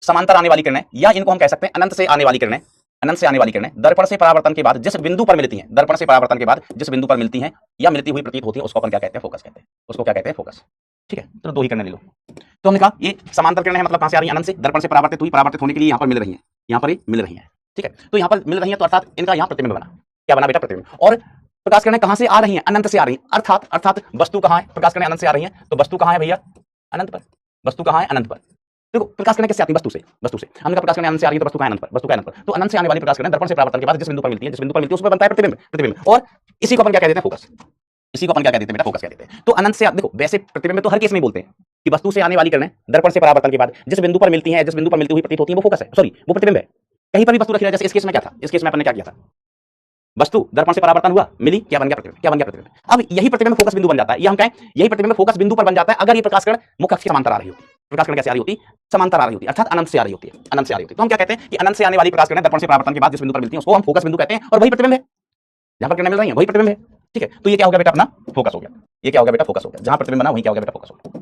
समांतर आने वाली किरणें, या इनको हम कह सकते हैं अनंत से आने वाली किरणें, अनंत से आने वाली किरणें दर्पण से परावर्तन के बाद जिस बिंदु पर मिलती हैं, दर्पण से परावर्तन के बाद जिस बिंदु पर मिलती हैं या मिलती हुई प्रतीत होती है उसको अपन क्या कहते हैं? फोकस कहते हैं। उसको क्या कहते हैं? फोकस। ठीक है, तो दो ही किरणें ले लो। तो हमने कहा ये समांतर किरणें हैं, मतलब कहां से आ रही है? अनंत से, दर्पण से परावर्तित हुई, परावर्तित होने के लिए यहां पर मिल रही हैं, यहां पर ही मिल रही हैं। ठीक है, तो यहां पर मिल रही हैं तो अर्थात इनका यहां प्रतिबिंब बना। क्या बना बेटा? प्रतिबिंब। और प्रकाश किरणें कहां से आ रही हैं? अनंत से आ रही हैं। अर्थात अर्थात वस्तु कहां है? प्रकाश किरणें अनंत से आ रही हैं, तो वस्तु कहां है भैया? अनंत पर। वस्तु कहां है? अनंत पर। देखो प्रकाश किरणें किससे आती है? वस्तु से। वस्तु से हमने कहा प्रकाश किरणें अनंत से आ रही है, तो वस्तु कहां है? अनंत पर। वस्तु का अनंत पर, तो अनंत से आने वाली प्रकाश किरणें दर्पण से परावर्तन के बाद जिस बिंदु पर मिलती है, जिस बिंदु पर मिलती है उस पर बनता है प्रतिबिंब। प्रतिबिंब, और इसी को अपन क्या कह देते हैं? फोकस। इसी को अपन क्या कह देते हैं बेटा? फोकस कह देते हैं। तो अनंत से देखो, वैसे प्रतिबिंब तो हर केस में बोलते हैं कि वस्तु से आने वाली किरणें दर्पण से परावर्तन के बाद जिस बिंदु पर मिलती है, जिस बिंदु पर मिलती हुई प्रतीत होती है, वो फोकस है, सॉरी वो प्रतिबिंब है। कहीं पर भी वस्तु रखी है, जैसे इस केस में क्या था? इस केस में अपन ने क्या किया था? वस्तु दर्पण से परावर्तन हुआ, मिली, क्या बन गया? प्रतिबिंब। क्या बन गया? प्रतिबिंब। अब यही प्रतिबिंब फोकस बिंदु बन जाता है, ये हम कहें यही प्रतिबिंब फोकस बिंदु पर बन जाता है अगर ये प्रकाश किरण मुख्य अक्ष के समांतर आ रही होती। प्रकाश किरण कैसे आ रही होती? समांतर आ रही होती, अर्थात अनंत से आ रही होती है। अनंत से आ रही होती है, तो हम क्या कहते हैं कि अनंत से आने वाली प्रकाश किरण दर्पण से परावर्तन के बाद जिस बिंदु पर मिलती है उसको हम फोकस बिंदु कहते हैं, और वही प्रतिबिंब है जहां पर किरणें मिल रही हैं, वही प्रतिबिंब है। ठीक है, तो ये क्या हो गया बेटा? अपना फोकस हो गया। ये क्या हो गया बेटा? फोकस हो गया। जहां प्रतिबिंब बना वही क्या हो गया बेटा? फोकस हो गया।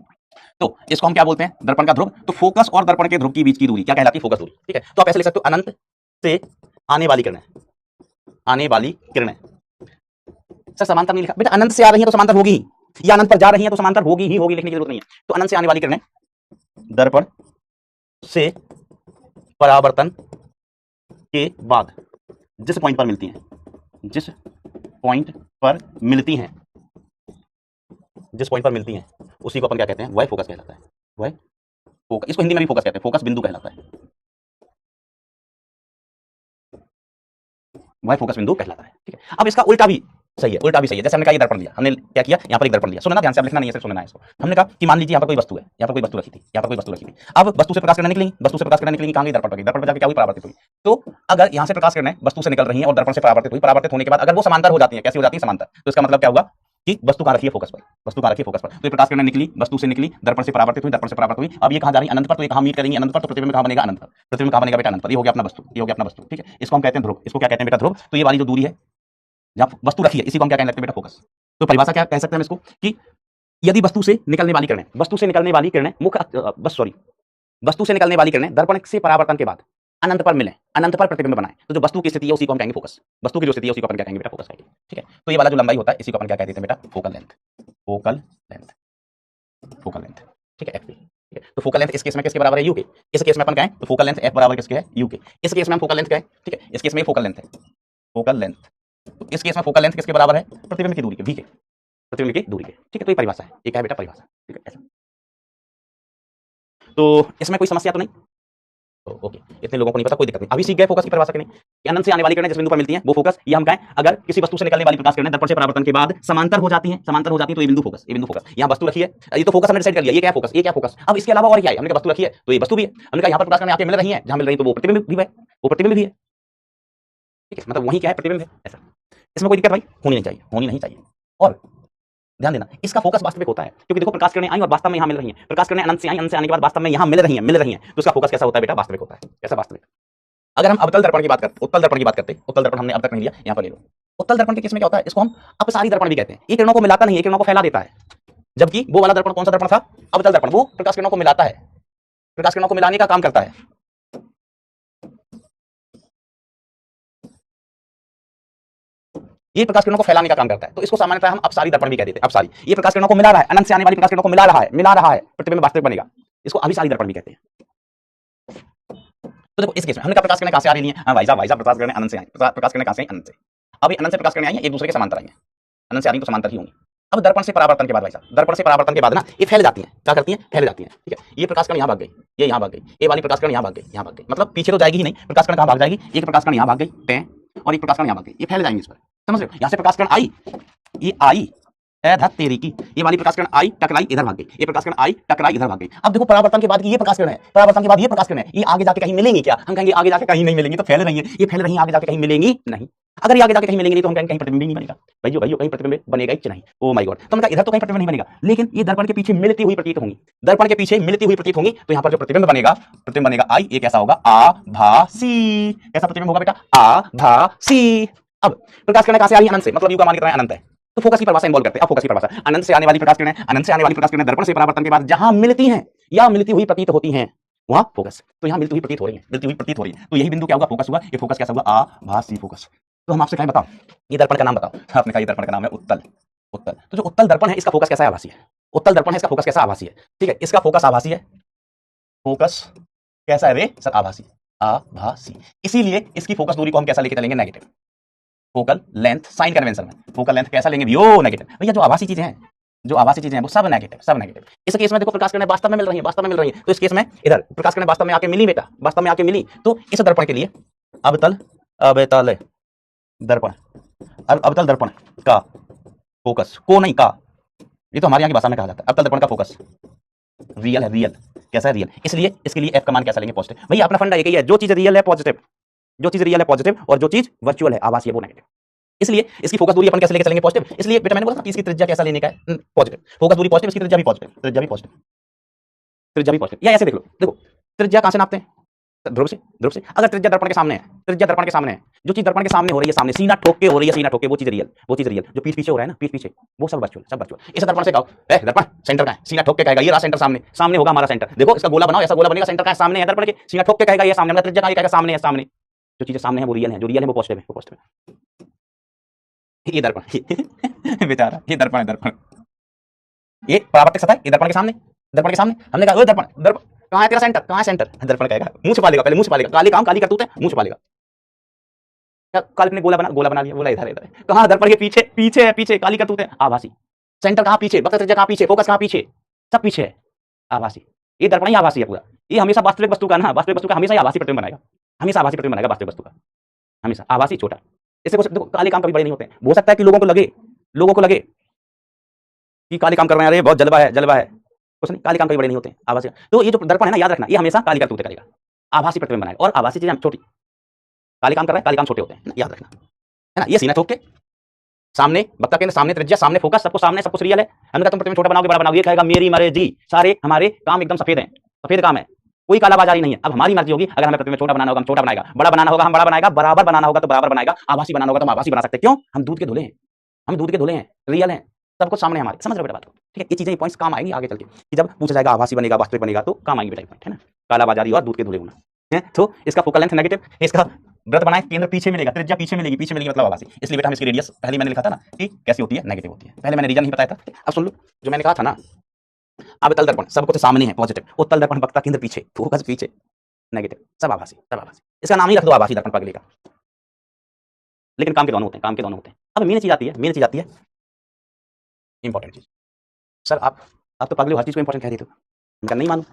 तो इसको हम क्या बोलते हैं? दर्पण का ध्रुव। तो फोकस और दर्पण के ध्रुव के बीच की दूरी क्या कहलाती है? फोकस दूरी। ठीक है, तो आप ऐसे लिख सकते हो, अनंत से आने वाली किरणें, आने वाली किरणें। सर समांतर नहीं लिखा बेटा, अनंत से आ रही है तो समांतर होगी ही, या अनंत पर जा रही है तो समांतर होगी ही होगी, लिखने की जरूरत नहीं है। तो अनंत से आने वाली किरणें दर्पण से परावर्तन के बाद जिस पॉइंट पर मिलती हैं, जिस पॉइंट पर मिलती हैं, जिस पॉइंट पर मिलती हैं उसी को अपन क्या कहते हैं? वह फोकस कहलाता है। वह फोकस, इसको हिंदी में भी फोकस कहते हैं, फोकस बिंदु कहलाता है। वह फोकस बिंदु कहलाता है। ठीक है, अब इसका उल्टा भी सही है, उल्टा भी सही है। जैसे हमने कहा ये दर्पण लिया, हमने क्या किया? यहाँ पर एक दर्पण लिया, सुनना ध्यान से, अब लिखना नहीं है, सिर्फ सुनना है इसको। हमने कहा कि मान लीजिए यहाँ पर कोई वस्तु है, यहाँ पर कोई वस्तु रखी थी, यहाँ पर कोई वस्तु रखी थी। अब वस्तु से प्रकाश किरणें निकलेंगी, वस्तु से प्रकाश किरणें निकलेंगी, कहाँ गई? दर्पण पर गई। दर्पण पर जाकर क्या हुई? परावर्तित हुई। तो अगर यहाँ से प्रकाश किरणें वस्तु से निकल रही हैं और दर्पण से परावर्तित हुई, परावर्तित होने के बाद अगर वो समांतर हो जाती है, कैसी हो जाती है? समांतर। तो इसका मतलब क्या होगा कि वस्तु कहाँ रखी है? फोकस पर। वस्तु कहाँ रखी है? फोकस पर। तो ये प्रकाश किरणें निकली, वस्तु से निकली, दर्पण से परावर्तित हुई, दर्पण से परावर्तित हुई, अब ये कहाँ जा रही है? अनंत पर। तो ये कहाँ मीट करेंगी? अनंत पर। तो प्रतिबिंब कहाँ बनेगा? अनंत पर। प्रतिबिंब कहाँ बनेगा बेटा? अनंत पर। ये हो गया अपना वस्तु, ये हो गया अपना वस्तु। ठीक है, इसको हम कहते हैं ध्रुव। इसको क्या कहते हैं बेटा? ध्रुव। तो ये वाली जो दूरी है जहाँ वस्तु रखी है, इसी को हम क्या कहने लगते हैं बेटा? फोकस। तो परिभाषा क्या कह सकते हैं हम इसको कि यदि वस्तु से निकलने वाली किरणें, वस्तु से निकलने वाली किरणें मुख्य बस सॉरी वस्तु से निकलने वाली किरणें दर्पण से परावर्तन के बाद अनंत पर मिले, अनंत पर प्रतिबिंब बनाए, तो जो वस्तु की स्थिति है उसी को हम कहेंगे फोकस। वस्तु की जो स्थिति है उसी को अपन क्या कहेंगे बेटा? फोकस कहेंगे। ठीक है, तो ये वाला जो लंबाई होता है इसी को अपन क्या कह देते हैं बेटा? Focal length. Focal length, focal length. ठीक है, एफ। ठीक है, तो फोकल लेंथ इस केस में किसके बराबर है? यू के। इस केस में अपन कहें तो फोकल लेंथ एफ बराबर किसके है? यू के। इस केस में हम फोकल लेंथ कहें, ठीक है, इस केस में फोकल लेंथ है, फोकल लेंथ। तो इस केस में फोकल लेंथ किसके बराबर है? प्रतिबिंब की दूरी के, वी के, प्रतिबिंब की दूरी के। ठीक है, तो ये परिभाषा है, ये क्या है बेटा? परिभाषा। ठीक है, ऐसा। तो इसमें कोई समस्या तो नहीं? तो ओके, इतने लोगों को नहीं पता, कोई दिक्कत नहीं, अभी सीख गए फोकस की परिभाषा कि नहीं? कि अनंत से आने वाली किरणें जिस बिंदु पर मिलती हैं वो फोकस। ये हम कहें अगर किसी वस्तु से निकलने वाली प्रकाश किरणें दर्पण से परावर्तन के बाद समांतर हो जाती हैं, समांतर हो जाती हैं, तो ये बिंदु फोकस, ये बिंदु फोकस। यहाँ वस्तु रखी है, ये तो फोकस हमने डिसाइड कर लिया, ये क्या है? फोकस। ये क्या फोकस? अब इसके अलावा और क्या है? हमने कहा वस्तु रखी है तो ये वस्तु भी है, हमने कहा यहाँ पर प्रकाश किरणें आके मिल रही हैं, जहां मिल रही है तो वो प्रतिबिंब भी है, वो प्रतिबिंब भी है। ठीक है, मतलब वही क्या है? प्रतिबिंब है। ऐसा, इसमें कोई दिक्कत भाई होनी नहीं चाहिए, होनी नहीं चाहिए। और ध्यान देना, इसका फोकस वास्तविक होता है, क्योंकि देखो प्रकाश किरणें आई और वास्तव में यहाँ मिल रही हैं, प्रकाश किरणें अनंत से आई, अनंत से आने के बाद वास्तव में यहाँ मिल रही हैं, मिल रही हैं, तो इसका फोकस कैसा होता है बेटा? वास्तविक होता है। कैसा? वास्तविक। अगर हम अवतल दर्पण की बात करते, उत्तल दर्पण की बात करते, उत्तल दर्पण हमने अब तक नहीं लिया, यहाँ पर ले लो। उत्तल दर्पण के केस में क्या होता है? इसको हम अपसारी दर्पण भी कहते हैं। ये किरणों को मिलाता नहीं है, किरणों को फैला देता है। जबकि वो वाला दर्पण कौन सा दर्पण था? अवतल दर्पण, वो प्रकाश किरणों को मिलाता है, प्रकाश किरणों को मिलाने का काम करता है। ये प्रकाश किरणों को फैलाने का काम करता है, तो इसको सामान्यतः हम अपसारी दर्पण भी कह देते हैं। अपसारी, ये प्रकाश किरणों को मिला रहा है, अनंत से आने वाली प्रकाश किरणों को मिला रहा है, प्रतिबिंब वास्तविक बनेगा, इसको अभिसारी दर्पण भी कहते हैं। तो देखो इस केस में हमने कहा प्रकाश किरणें कहां से आ रही हैं? हाँ भाई साहब प्रकाश किरणें अनंत से आई, प्रकाश किरणें कहां से आई? अनंत से। अब ये अनंत से प्रकाश किरणें आई हैं, एक दूसरे के समांतर आई हैं, अनंत से आ रही तो समांतर ही होंगी। अब दर्पण से परावर्तन के बाद भाई साहब, दर्पण से परावर्तन के बाद ना ये फैल जाती हैं, क्या करती हैं? फैल जाती हैं। ठीक है, ये प्रकाश किरण यहाँ भाग गई, ये यहाँ भाग गई, ये वाली प्रकाश किरण यहाँ भाग गई, यहाँ भाग गई, मतलब पीछे तो जाएगी ही नहीं, प्रकाश किरण कहाँ भाग जाएगी? एक प्रकाश किरण यहाँ भाग गई टें, और एक प्रकाश किरण यहाँ भाग गई, ये फैल जाएंगे इस पर, समझ रहे हो? यहाँ से प्रकाश किरण आई, ये आई धत तेरी की, ये वाली प्रकाश किरण आई टकराई इधर भाग गई, ये प्रकाश किरण आई टकराई इधर भाग गई। अब देखो परावर्तन के बाद की ये प्रकाश किरण है, परावर्तन के बाद ये प्रकाश किरण है, ये आगे जाके कहीं मिलेंगी क्या? हम कहेंगे आगे जाके कहीं नहीं मिलेंगी, तो फैल रही है, ये फैल रही है, आगे जाके कहीं मिलेंगी नहीं। अगर ये आगे जाके कहीं मिलेंगी नहीं तो हम कहेंगे कहीं प्रतिबिंब नहीं बनेगा। भाइयों कहीं प्रतिबिंब बनेगा ही नहीं। ओ माय गॉड, तो हम कहा इधर तो कहीं प्रतिबिंब नहीं बनेगा, लेकिन ये दर्पण के पीछे मिलती हुई प्रतीत होंगी, दर्पण के पीछे मिलती हुई प्रतीत होंगी, तो यहाँ पर जो प्रतिबिंब बनेगा, प्रतिबिंब बनेगा आई, ये कैसा होगा? आभासी। कैसा प्रतिबिंब होगा बेटा? आभासी। अब प्रकाश किरण कहां से आ रही है? अनंत से, मतलब यू का मान कितना है? अनंत है, तो फोकस की परिभाषा इन्वॉल्व करते हैं। अब फोकस की परिभाषा, अनंत से आने वाली प्रकाश किरणें, अनंत से आने वाली प्रकाश किरणें दर्पण से परावर्तन के बाद जहां मिलती हैं या मिलती हुई प्रतीत होती हैं वहां फोकस। तो यहां मिलती हुई प्रतीत हो रही है, मिलती हुई प्रतीत हो रही है, तो यही बिंदु क्या होगा? फोकस हुआ। ये फोकस कैसा हुआ? आभासी फोकस। तो हम आपसे कहें बताओ ये दर्पण का नाम बताओ, आपने कहा ये दर्पण का नाम है उत्तल। उत्तल, तो जो उत्तल दर्पण है इसका फोकस कैसा है? आभासी है। उत्तल दर्पण है, इसका फोकस कैसा? आभासी है। ठीक है, इसका फोकस आभासी है, फोकस कैसा है रे सर? आभासी, आभासी। इसीलिए इसकी फोकस दूरी को हम कैसा लेके चलेंगे? Negative. Focal length sign convention में फोकल लेंथ कैसा लेंगे वो नेगेटिव। भैया जो आभासी चीजें हैं, जो आभासी चीजें हैं वो सब नेगेटिव, सब नेगेटिव। इस केस में देखो प्रकाश किरणें वास्तव में मिल रही है, वास्तव में मिल रही है। तो इस केस में इधर प्रकाश किरणें वास्तव में आके मिली बेटा, वास्तव में आके मिली। तो इस दर्पण के लिए अवतल अवतल दर्पण अवतल दर्पण का फोकस को नहीं का, ये तो हमारे यहाँ की भाषा में कहा जाता है, अवतल दर्पण का फोकस रियल है। रियल कैसा है? रियल। इसलिए इसके लिए एफ का मान कैसा लेंगे? पॉजिटिव। भैया अपना फंडा एक ही है, जो चीज रियल है पॉजिटिव, जो चीज रियल है पॉजिटिव, और जो चीज वर्चुअल है आभासी है वो नेगेटिव। इसलिए इसकी फोकस दूरी अपन कैसे लेके चलेंगे? पॉजिटिव। इसलिए बेटा मैंने बोला था इसकी त्रिज्या कैसा लेने का है? पॉजिटिव। फोकस दूरी पॉजिटिव, इसकी त्रिज्या भी पॉजिटिव, त्रिज्या भी पॉजिटिव, त्रिज्या भी पॉजिटिव। या ऐसे देख लो, देखो त्रिज्या कहां से नापते हैं? ध्रुव से, ध्रुव से। अगर त्रिज्या दर्पण के सामने है, त्रिज्या दर्पण के सामने है, जो चीज दर्पण के सामने हो रही है, सामने सीना ठोक के हो रही है, सीना ठोक के, वो चीज रियल, वो चीज रियल। जो पीठ पीछे हो रहा है ना, पीठ पीछे, वो सब वर्चुअल, सब वर्चुअल। इस दर्पण से कहो ए दर्पण सेंटर का है, सीना ठोक के कहेगा ये रहा सेंटर, सामने सामने होगा हमारा सेंटर। देखो इसका गोला बनाओ, ऐसा गोला बनेगा, सेंटर का है, सामने है दर्पण के, सीना ठोक के कहेगा ये सामने, त्रिज्या का कहेगा सामने है, सामने। जो चीजें सामने है वो रियल है, जो रियल है वो पॉजिटिव है, वो पॉजिटिव है। ये दर्पण बेचारा, ये दर्पण है, दर्पण, ये परावर्तक सतह, ये दर्पण के सामने, दर्पण के सामने। हमने कहा दर्पण, दर्पण कहाँ है तेरा सेंटर, कहाँ है सेंटर? दर्पण कहेगा मुंह छुपा लेगा, पहले मुंह छुपा लेगा, काली काम काली करतूत है, मुंह छुपा लेगा। काल ने गोला बना लिया, बोला इधर इधर। कहाँ? दर्पण के पीछे, पीछे है, पीछे काली करतूत है, आभासी। सेंटर कहाँ? पीछे। वक्र त्रिज्या कहाँ? पीछे। फोकस कहाँ? पीछे। सब पीछे है, आभासी। ये दर्पण ही आभासी है पूरा। ये हमेशा वास्तविक वस्तु का ना, वास्तविक वस्तु का हमेशा आभासी प्रतिबिंब बनाएगा, हमेशा आभासी प्रतिबिंब बनाएगा वास्तविक वस्तु का, हमेशा आभासी छोटा। इससे देखो काले काम कभी बड़े नहीं होते। हो सकता है कि लोगों को लगे कि काले काम कर रहे हैं, अरे बहुत जलवा है, जलवा है, कुछ नहीं, काले काम कभी बड़े नहीं होते, आभासी। तो ये जो दर्पण है ना, याद रखना, ये हमेशा काली करतूत करेगा, आभासी प्रतिबिंब बनाएगा। और आभासी चीजें छोटी, काले काम कर रहा है, काले काम छोटे होते हैं, याद रखना, है ना। ये सीना ठोक के सामने, वक्ता केंद्र सामने, त्रिज्या सामने, फोकस सबको सामने, सब कुछ रियल है। हमने कहा तुम प्रतिबिंब छोटा बनाओगे, बड़ा बनाओगे, ये कहेगा मेरी मर्जी, सारे हमारे काम एकदम सफेद हैं, सफेद काम है, कोई कालाबाजारी नहीं है। अब हमारी मर्जी होगी, अगर हमें प्रतिबिंब छोटा बनाना होगा हम छोटा बनाएगा, बड़ा बनाना होगा हम बड़ा बनाएगा, बराबर बनाना होगा तो बराबर बनाएगा, आभासी बनाना होगा तो हम आभासी बना सकते हैं। क्यों? हम दूध के धुले हैं, हम दूध के धुले हैं, रियल हैं, सब कुछ सामने हमारे। समझ रहे हो बेटा बात को? ठीक है, ये चीजें, पॉइंट्स काम आएंगी आगे चल के, कि जब पूछा जाएगा आभासी बनेगा वास्तविक बनेगा तो काम आएंगे बेटा, पॉइंट है ना, कालाबाजारी और दूध के धुले होना है। तो इसका फोकल लेंथ नेगेटिव, इसका वृत्त बनाए, केंद्र पीछे मिलेगा, त्रिज्या पीछे मिलेगी, पीछे मिलेगी मतलब आभासी। इसलिए बेटा हम इसकी रेडियस पहले मैंने लिखा था ना कि कैसी होती है, नेगेटिव होती है। पहले मैंने रीजन नहीं बताया था, अब सुन लो जो मैंने कहा था ना। अवतल दर्पण सब कुछ सामने है, पॉजिटिव। उत्तल दर्पण वक्ता केंद्र पीछे, फोकस पीछे, नेगेटिव, सब आभासी, सब आभासी। इसका नाम ही रख दो आभासी दर्पण पगले का। लेकिन काम के दोनों होते हैं, काम के दोनों होते हैं। अब मेन चीज आती है, मेन चीज आती है इंपॉर्टेंट चीज। सर आप तो पगले हर चीज को इंपॉर्टेंट कह रही थी, मैं नहीं मानू।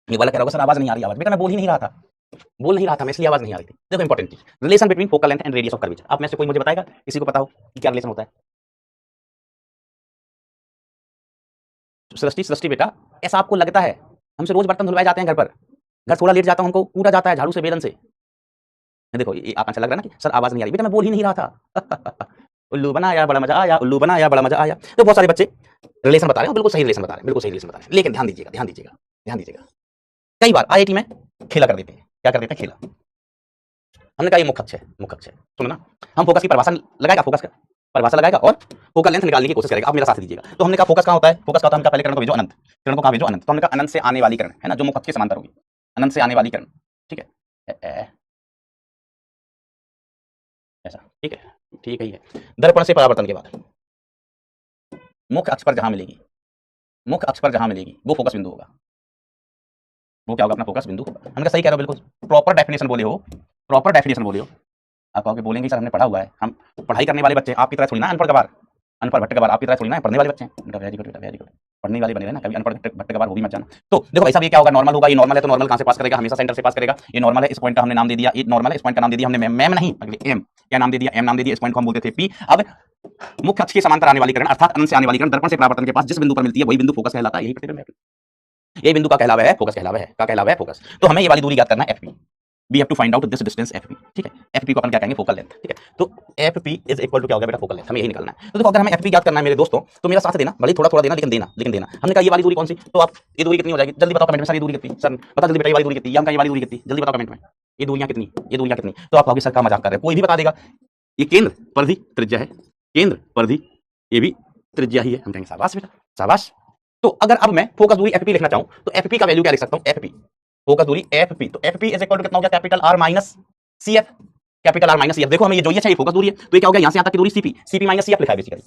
ये वाला कह रहा होगा सर आवाज नहीं आ रही, आवाज बेटा मैं बोल ही नहीं रहा था, बोल नहीं रहा था मैं, इसलिए आवाज नहीं आ रही थी। देखो इंपॉर्टेंट चीज, relation between focal length and radius of curvature. आप में से कोई मुझे बताएगा, किसी को पता हो कि क्या रिलेशन होता है? सृष्टि बेटा, ऐसा आपको लगता है हमसे रोज बर्तन धुलवाए जाते हैं घर पर, घर थोड़ा लेट जाता हूं हमको कूटा जाता है झाड़ू से, बेलन से। देखो ये आप अच्छा लग रहा है ना कि सर आवाज नहीं आ रही, बेटा मैं बोल ही नहीं रहा था। उल्लू बनाया बड़ा मजा आया, उल्लू बनाया बड़ा मजा आया। तो बहुत सारे बच्चे रिलेशन बता रहे हैं, बिल्कुल सही रिलेशन बता रहे हैं, बिल्कुल सही रिलेशन बता रहे हैं। लेकिन ध्यान दीजिएगा, ध्यान दीजिएगा, ध्यान दीजिएगा, कई बार आईआईटी में खेला कर देते हैं। क्या कर देते हैं? खेला। हमने कहा ये मुख्य अक्ष है, मुख्य अक्ष है, सुनो ना। हम फोकस की परिभाषा लगाएगा, फोकस का परिभाषा लगाएगा और फोकल लेंथ निकालने की कोशिश करेगा। आप मेरा साथ दीजिएगा। तो हमने कहा फोकस कहाँ होता है? फोकस का होता है, हमने कहा पहले किरण को भेजो अनंत, किरण को कहाँ भेजो? अनंत। तो हमने कहा अनंत से आने वाली किरण है ना, जो मुख्य अक्ष के समांतर होगी, अनंत से आने वाली किरण, ठीक है, ऐसा, ठीक है, ठीक है। दर्पण से परावर्तन के बाद मुख्य अक्ष पर जहां मिलेगी, मुख्य अक्ष पर जहां मिलेगी वो फोकस बिंदु होगा, वो क्या होगा? अपना फोकस बिंदु होगा। हमने सही कह रहे हो, बिल्कुल प्रॉपर डेफिनेशन बोले हो, प्रॉपर डेफिनेशन बोले हो। आप कहोगे बोलेंगे सर हमने पढ़ा हुआ है, हम पढ़ाई करने वाले बच्चे, आपकी तरह थोड़ी ना अनपढ़ गवार, अनपढ़ भट्ट गवार, आपकी तरह थोड़ी ना पढ़ने वाले बच्चे हैं। वेरी गुड, वेरी गुड, पढ़ने वाले बने ना, कभी अनपढ़ भट्ट गवार हो भी मत जाना। तो देखो भाई साहब ये क्या होगा? नॉर्मल होगा, ये नॉर्मल है तो नॉर्मल कहां से पास करेगा? हमेशा सेंटर से पास करेगा। ये नॉर्मल है, इस पॉइंट का हमने नाम दे दिया, ये नॉर्मल है, इस पॉइंट का नाम दे दिया हमने मैम नहीं, एम। क्या नाम दे दिया? एम नाम दे दिया। इस पॉइंट को हम बोलते थे पी। अब मुख्य अक्ष के समांतर आने वाली किरण अर्थात अनंत से आने वाली किरण दर्पण से परावर्तन के पास जिस बिंदु पर मिलती है वही बिंदु फोकस कहलाता है। यही प्रतिबिंब है, ये बिंदु का कहलावा है फोकस, कहलावा है, का कहलावा है फोकस। तो हमें ये वाली दूरी ज्ञात करना है FP. We have to find out this distance FP, ठीक है। एफपी को अपन क्या कहेंगे? फोकल लेंथ, ठीक है। तो एफपी इज इक्वल टू क्या हो गया बेटा? Focal length. हमें यही निकालना है। तो देखो अगर हमें एफपी ज्ञात करना है मेरे दोस्तों, तो मेरा साथ देना, भले थोड़ा थोड़ा देना, लेकिन देना, लेकिन देना। हमने कहा ये वाली दूरी कौन सी? तो आप ये दूरी कितनी हो जाएगी? जल्दी बताओ कमेंट में। सर ये दूरी कितनी? सर बता जल्दी बेटा, ये वाली दूरी कितनी? ये वाली दूरी कितनी? जल्दी बताओ कमेंट में। ये दूरियां कितनी? ये दूरियां कितनी? तो आप कहोगे सर का मजाक कर रहे हैं, कोई भी बता देगा। ये केंद्र परिधि त्रिज्या है, केंद्र परिधि ये भी त्रिज्या ही है। हम कहेंगे शाबाश बेटा शाबाश। तो अगर अब मैं फोकस दूरी एफपी लिखना चाहूं तो एफपी का वैल्यू क्या लिख सकता हूं, एफपी फोकस दूरी एफपी, तो एफपी इज इक्वल टू कितना हो गया, capital R minus CF, capital R minus CF. देखो हमें ये जो ये चाहिए फोकस दूरी है, तो ये क्या हो गया, यहां से यहां तक की दूरी सीपी, सीपी माइनस सीएफ लिखा है बेसिकली,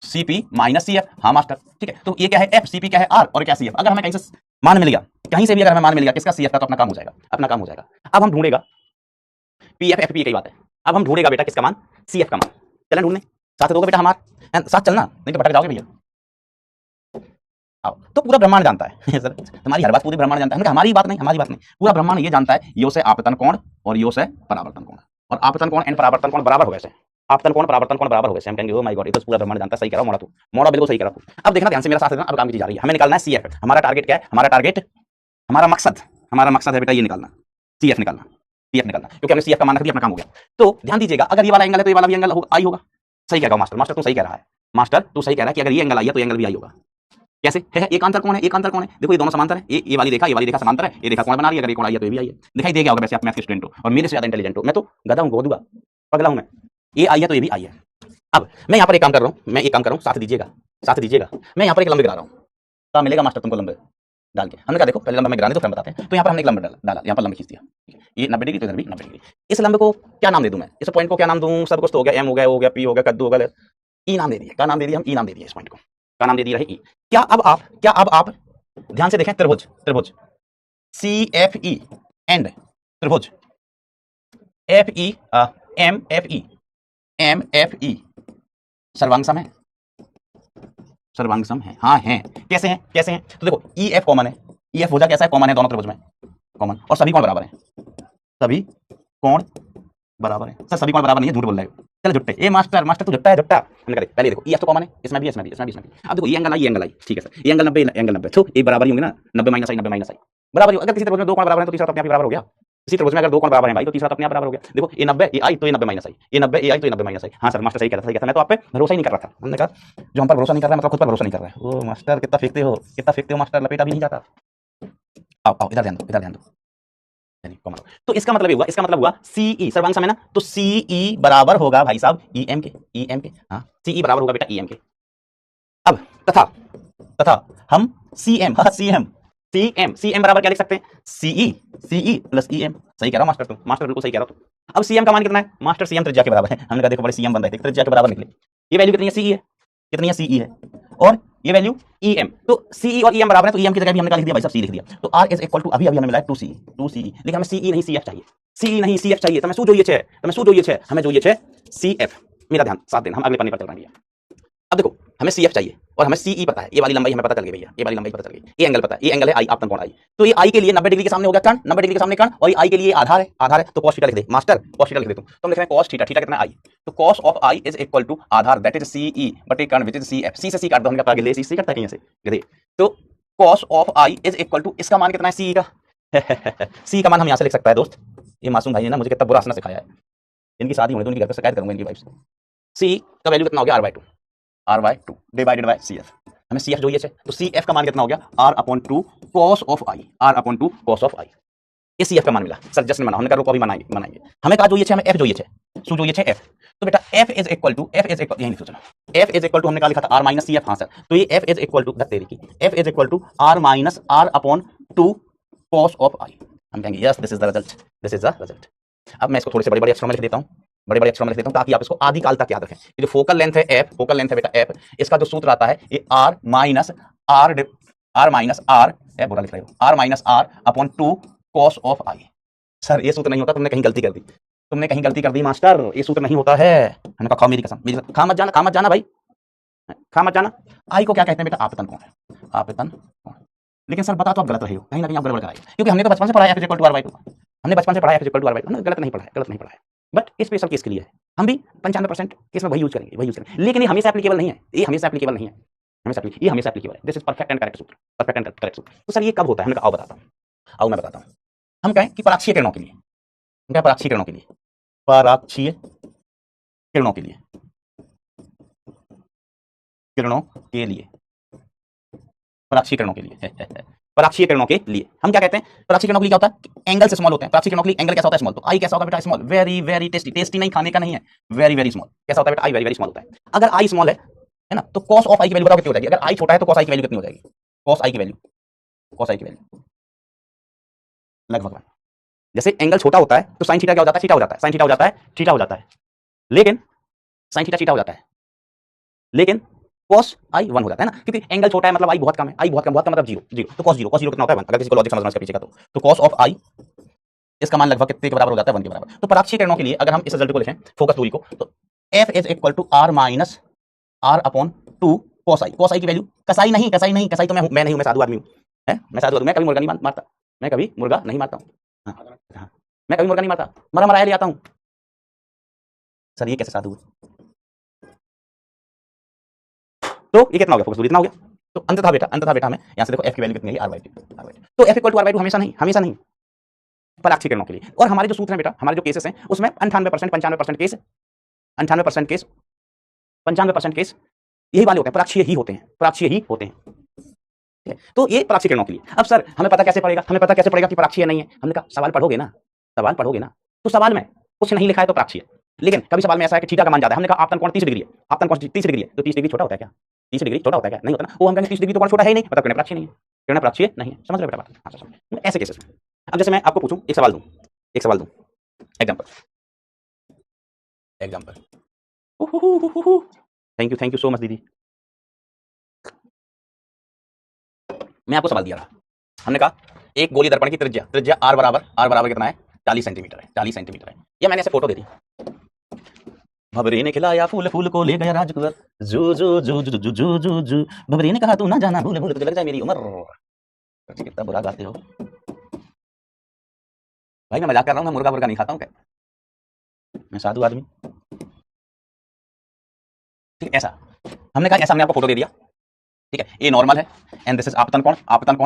सीपी माइनस सीएफ। हाँ मास्टर ठीक है, तो ये क्या है एफ, सीपी क्या है आर, और क्या सीएफ। अगर हमें कहीं से मान मिल गया, कहीं से भी अगर हमें मान मिल गया किसका, सीएफ का, तो अपना काम हो जाएगा, अपना काम हो जाएगा। अब हम ढूंढेगा पीएफ एफपी की बात है, अब हम ढूंढेगा बेटा किसका मान, सीएफ का मान। चलें ढूंढने, साथ दोगे बेटा हमारे साथ चलना, नहीं तो भटक जाओगे भैया। आओ, तो पूरा ब्रह्मांड जानता है सर तुम्हारी हर बात पूरी ब्रह्मांड जानता है। हमारी बात नहीं, हमारी बात नहीं, पूरा ब्रह्मांड ये जानता है यो से आपतन कोण और यो से परावर्तन कोण, और आपतन कोण एंड परावर्तन कोण बराबर हो गए से, आपतन कोण परावर्तन कोण बराबर हो गए से। हम कहेंगे ओ माय गॉड, ये तो पूरा ब्रह्मांड जानता है। सही कह रहा हूं मोड़ा, तू मोड़ा बिल्कुल सही कह रहा हूं। अब देखना ध्यान से, मेरा साथ देना, अब काम की चीज आ रही है, हमें निकालना है सीएफ। हमारा टारगेट क्या है, हमारा टारगेट, हमारा मकसद है बेटा ये निकालना, सीएफ निकालना, सीएफ निकालना, क्योंकि हमने सीएफ का मान रख दिया, अपना काम हो गया। तो ध्यान दीजिएगा, अगर ये वाला एंगल है तो ये वाला भी एंगल आई होगा। सही कह रहा हूं मास्टर, मास्टर तू सही कह रहा है, मास्टर तू सही कह रहा है कि अगर ये एंगल आई है तो एंगल भी आई होगा। कैसे है, एक अंतर कौन है, एक अंतर कौन है, देखो ये दोनों समांतर है, ये वाली रेखा समांतर है, ये रेखा कौन बना रही है, अगर ये कौन आई है तो ये भी आई है। दिखाई दे गया होगा वैसे, आप मैथ के स्टूडेंट हो और मेरे से ज्यादा इंटेलिजेंट हो, मैं तो गधा हूं, गोदूगा, पगला हूं मैं। ये आई है तो ये भी आई है। अब मैं यहाँ पर एक काम कर रहा हूँ, मैं एक काम कर रहा हूँ, साथ दीजिएगा, साथ दीजिएगा। मैं यहाँ पर एक लंबे गिरा रहा हूँ, क्या मिलेगा मास्टर तुमको लंबे डाल के। हमने कहा देखो पहले लंबा में गिराने तो फिर बताते हैं। तो यहाँ पर हमने एक लंबा डाला, यहाँ पर लंबा खींच दिया, ये 90 डिग्री, तो इधर भी 90 डिग्री। इस लंबे को क्या नाम दे दूं मैं, इस पॉइंट को क्या नाम दूं, सब कुछ तो हो गया, एम हो गया, पी हो गया, कद्दू हो गया, ई नाम दे दिया। क्या नाम दे दिया हम, ई नाम दे दिया इस पॉइंट को, क्या नाम दे दिया है ई। क्या अब आप ध्यान से देखें, त्रिभुज सी एफ ई एंड त्रिभुज F E M F E सर्वांग सम है, हाँ है। कैसे हैं, तो देखो ई एफ कॉमन है, ई एफ भुजा कैसा है, कॉमन है दोनों त्रिभुज में, कॉमन, और सभी कोण बराबर हैं, सभी कोण बराबर है। सर सभी कोण बराबर नहीं है, झूठ बोल रहे हो, चल झुट्टे, ए मास्टर तू झुट्टा है, झुट्टा। हमने कहा पहले देखो ई एफ तो कॉमन है, इसमें भी। अब देखो ये एंगल आई, ठीक है सर, ये एंगल 90, तो ये बराबर ही होंगे ना, 90 माइनस आई बराबर ही। अगर किसी त्रिभुज में दो कोण बराबर है तो तीसरा अपने आप ही बराबर हो गया। इसी त्रिभुज में अगर दो कोण बराबर हैं भाई तो तीसरा अपने आप बराबर हो गया। देखो ये 90 ए आई तो ये 90 माइनस आई, ये 90 ए आई तो ये 90 माइनस आई। हाँ सर मास्टर सही कहता, मैं तो आप पे भरोसा ही नहीं कर रहा था। हमने कहा जो हम पर भरोसा नहीं कर रहा मतलब खुद पर भरोसा नहीं कर रहा है। ओ मास्टर कितना फेंकते हो मास्टर, लपेटा भी नहीं जाता। आओ इधर ध्यान दो, तो इसका मतलब हुआ सीई सर्वांग सम है ना, तो सीई बराबर होगा भाई साहब ईएम के, हाँ सीई बराबर होगा बेटा ईएम के। अब तथा हम सीएम बराबर क्या लिख सकते हैं, सीई प्लस ईएम। सही कह रहा हूं मास्टर बिल्कुल सही कह रहा हूं। अब सीएम का मान कितना है मास्टर, सीएम त्रिज्या के बराबर है। हमने कहा देखो बड़े सीएम बन रहे थे, त्रिज्या के बराबर निकले। ये वैल्यू कितनी है, सीई है, कितनी है, सीई है, और ये वैल्यू ईएम, तो सीई और ईएम बराबर है, तो ईएम की जगह भी हमने लिख दिया भाई साहब सी लिख दिया। तो आर इज इक्वल टू, अभी हमें मिला है 2CE, लेकिन हमें सीई नहीं सीएफ चाहिए, सीई नहीं सीएफ चाहिए। तो मैं शू જોઈએ છે हमें જોઈએ છે सीएफ। मेरा ध्यान साथ देना, हम अगले पन्ने पर चल रहे हैं भैया। अब देखो हमें सीएफ चाहिए और हमें सीई पता है, ये वाली लंबाई हमें पता चल गई भैया, ये वाली लंबाई पता चल गई, ये एंगल पता है, ये एंगल है आई, आपतन कोण आई। तो ये आई के लिए 90 डिग्री के सामने हो गया कर्ण, 90 डिग्री के सामने कर्ण, और ये आई के लिए आधार है, तो cos थीटा लिख दे मास्टर, cos थीटा लिख दे तुम। तो हम लिख रहे हैं cos थीटा, थीटा कितना आई, तो cos of I is equal to आधार दैट इज सीई बटे कर्ण विच इज सीएफ। सी से सी काट दो, हमने कहा ले सी करता है कहीं से गधे। तो cos of I is equal to, इसका मान कितना है सीई का सी का मान हम यहां से लिख सकता है दोस्त। ये मासूम भाई ने ना मुझे कितना बुरा हंसना सिखाया है, इनकी शादी होने तो उनकी घर पे शिकायत करूंगा इनकी वाइफ से। सी का वैल्यू कितना हो गया, r/2 डिवाइडेड बाय CF। हमें CF જોઈએ છે तो CF का मान कितना हो गया, r/2 cos of I, r/2 cos of I. ये CF का मान मिला सर, जस्ट बना, हमने कहा रुको अभी बनाएंगे। हमें कहा જોઈએ છે, हमें F જોઈએ છે, શું જોઈએ છે F। तो बेटा F इज इक्वल टू यही लिखो चलो, F इज इक्वल टू हमने कहा लिखा था r - CF। हाँ सर, तो ये F इज इक्वल टू तेरी की F is equal to r/2 cos of I. हम कहेंगे yes this is the result. अब मैं इसको थोड़े से बड़े अक्षरों में लिख देता हूँ, ताकि आप इसको आदि काल तक याद रखें। ये जो फोकल लेंथ है F, फोकल लेंथ है बेटा F, इसका जो सूत्र आता है ये r minus r upon 2 cos of I. Sir ये सूत्र नहीं होता, तुमने कहीं गलती कर दी मास्टर, ये सूत्र नहीं होता है। हमने कहा खाओ मेरी कसम, खा मत जाना भाई, खा मत जाना। आई को क्या कहते हैं बेटा, आपतन कोण है, आपतन कोण। लेकिन सर बता तो आप गलत रहे हो, कहीं ना कहीं आप गड़बड़ कराइए, क्योंकि हमने तो बचपन से पढ़ा है F = r/2, हमने बचपन से पढ़ा है F = r/2, गलत नहीं पढ़ा है। बट स्पेशल केस के लिए है, हम भी 95% केस में वही यूज करेंगे। लेकिन ये हमेशा एप्लीकेबल नहीं है, ये हमेशा एप्लीकेबल है। This is perfect and correct सूत्र। तो सर ये कब होता है, हमने कहा आओ मैं बताता हूँ। हम कहें कि पराक्षीय किरणों के लिए, पराक्षीय किरणों के लिए हम क्या कहते हैं, पराक्षीय किरणों के लिए क्या होता है, एंगल से स्मॉल होते हैं। पराक्षीय किरणों के लिए एंगल कैसा होता है, स्मॉल। तो आई कैसा होगा बेटा, स्मॉल, वेरी टेस्टी नहीं, खाने का नहीं है, वेरी स्मॉल। कैसा होता है बेटा, आई वेरी स्मॉल होता है। अगर आई स्मॉल है है ना। तो cos ऑफ i की वैल्यू बताओ कितनी हो जाएगी, अगर i छोटा है तो cos i की वैल्यू कितनी हो जाएगी, cos i की वैल्यू लगभग, जैसे एंगल छोटा होता है तो sin थीटा क्या हो जाता है, थीटा हो जाता है, sin थीटा हो जाता है, थीटा हो जाता है, लेकिन sin थीटा थीटा हो जाता है, लेकिन cos i 1 हो जाता है ना, क्योंकि एंगल छोटा है मतलब i बहुत कम है, i बहुत कम मतलब जीरो, जीरो तो cos जीरो कितना होता है 1, अगर किसी को लॉजिक समझना है इसके पीछे का तो cos ऑफ i इसका मान लगभग कितने के बराबर हो जाता है 1 के बराबर। तो पराक्षीय किरणों के लिए अगर हम इस रिजल्ट को लिखें फोकस दूरी को, तो f is equal to r minus r upon 2 cos i की वैल्यू, कसाई नहीं तो मैं नहीं हूं, मैं साधु आदमी हूं, है मैं साधु आदमी, मैं कभी मुर्गा नहीं मारता, मैं कभी मुर्गा नहीं मारता हूं, हाँ, मैं कभी मुर्गा नहीं मारता, मरा मराया ले आता हूं। सर ये कैसे साधु है, तो ये कितना हो गया फोकस दूरी, इतना हो गया। तो अंततः बेटा हमें यहां से देखो f की वैल्यू कितनी है, r/2, तो f इक्वल टू r/2 हमेशा नहीं पराक्षीय किरणों के लिए। और हमारे जो सूत्र हैं बेटा, हमारे जो केसेस हैं उसमें 98% 95% केस 98% केस 95% केस यही वाले होते हैं, पराक्षीय ही होते हैं। तो ये पराक्षीय किरणों के लिए। अब सर हमें पता कैसे पड़ेगा कि पराक्षीय नहीं है, हमने कहा सवाल पढ़ोगे ना तो सवाल में कुछ नहीं लिखा है तो पराक्षीय, लेकिन कभी सवाल में ऐसा है कि थीटा का मान ज्यादा है, हमने कहा आपतन कोण 30 डिग्री है, तो 30 डिग्री छोटा होता है क्या, 30 डिग्री छोटा होता है क्या, नहीं होता ना, वो हम कहेंगे 30 डिग्री तो कोण छोटा है ही नहीं, मतलब किरण पराक्षीय नहीं है, समझ रहे बेटा बात। हाँ समझ, ऐसे केसेस में। अब जैसे मैं आपको पूछूं एक सवाल दूं example, thank you so much दीदी। मैं आपको सवाल दिया था, हमने कहा एक गोली दर्पण की त्रिज्या r बराबर कितना है, 40 सेंटीमीटर है, या मैंने ऐसे फोटो दे दी, भवरे ने खिलाया फूल को ले गया राजकुंवर, जू जू जू जू जू जू जू जू, भवरे ने कहा तू ना जाना, भूल तुझे लग जाए मेरी उम्र। कितना बुरा गाते हो भाई, मैं मजाक कर रहा हूँ, मैं मुर्गा नहीं खाता हूँ क्या, मैं साधु आदमी। ठीक, ऐसा हमने कहा, ऐसा हमने आपको फोटो दे दिया, ठीक है, ये नॉर्मल है एंड दिस इज आपतन कोण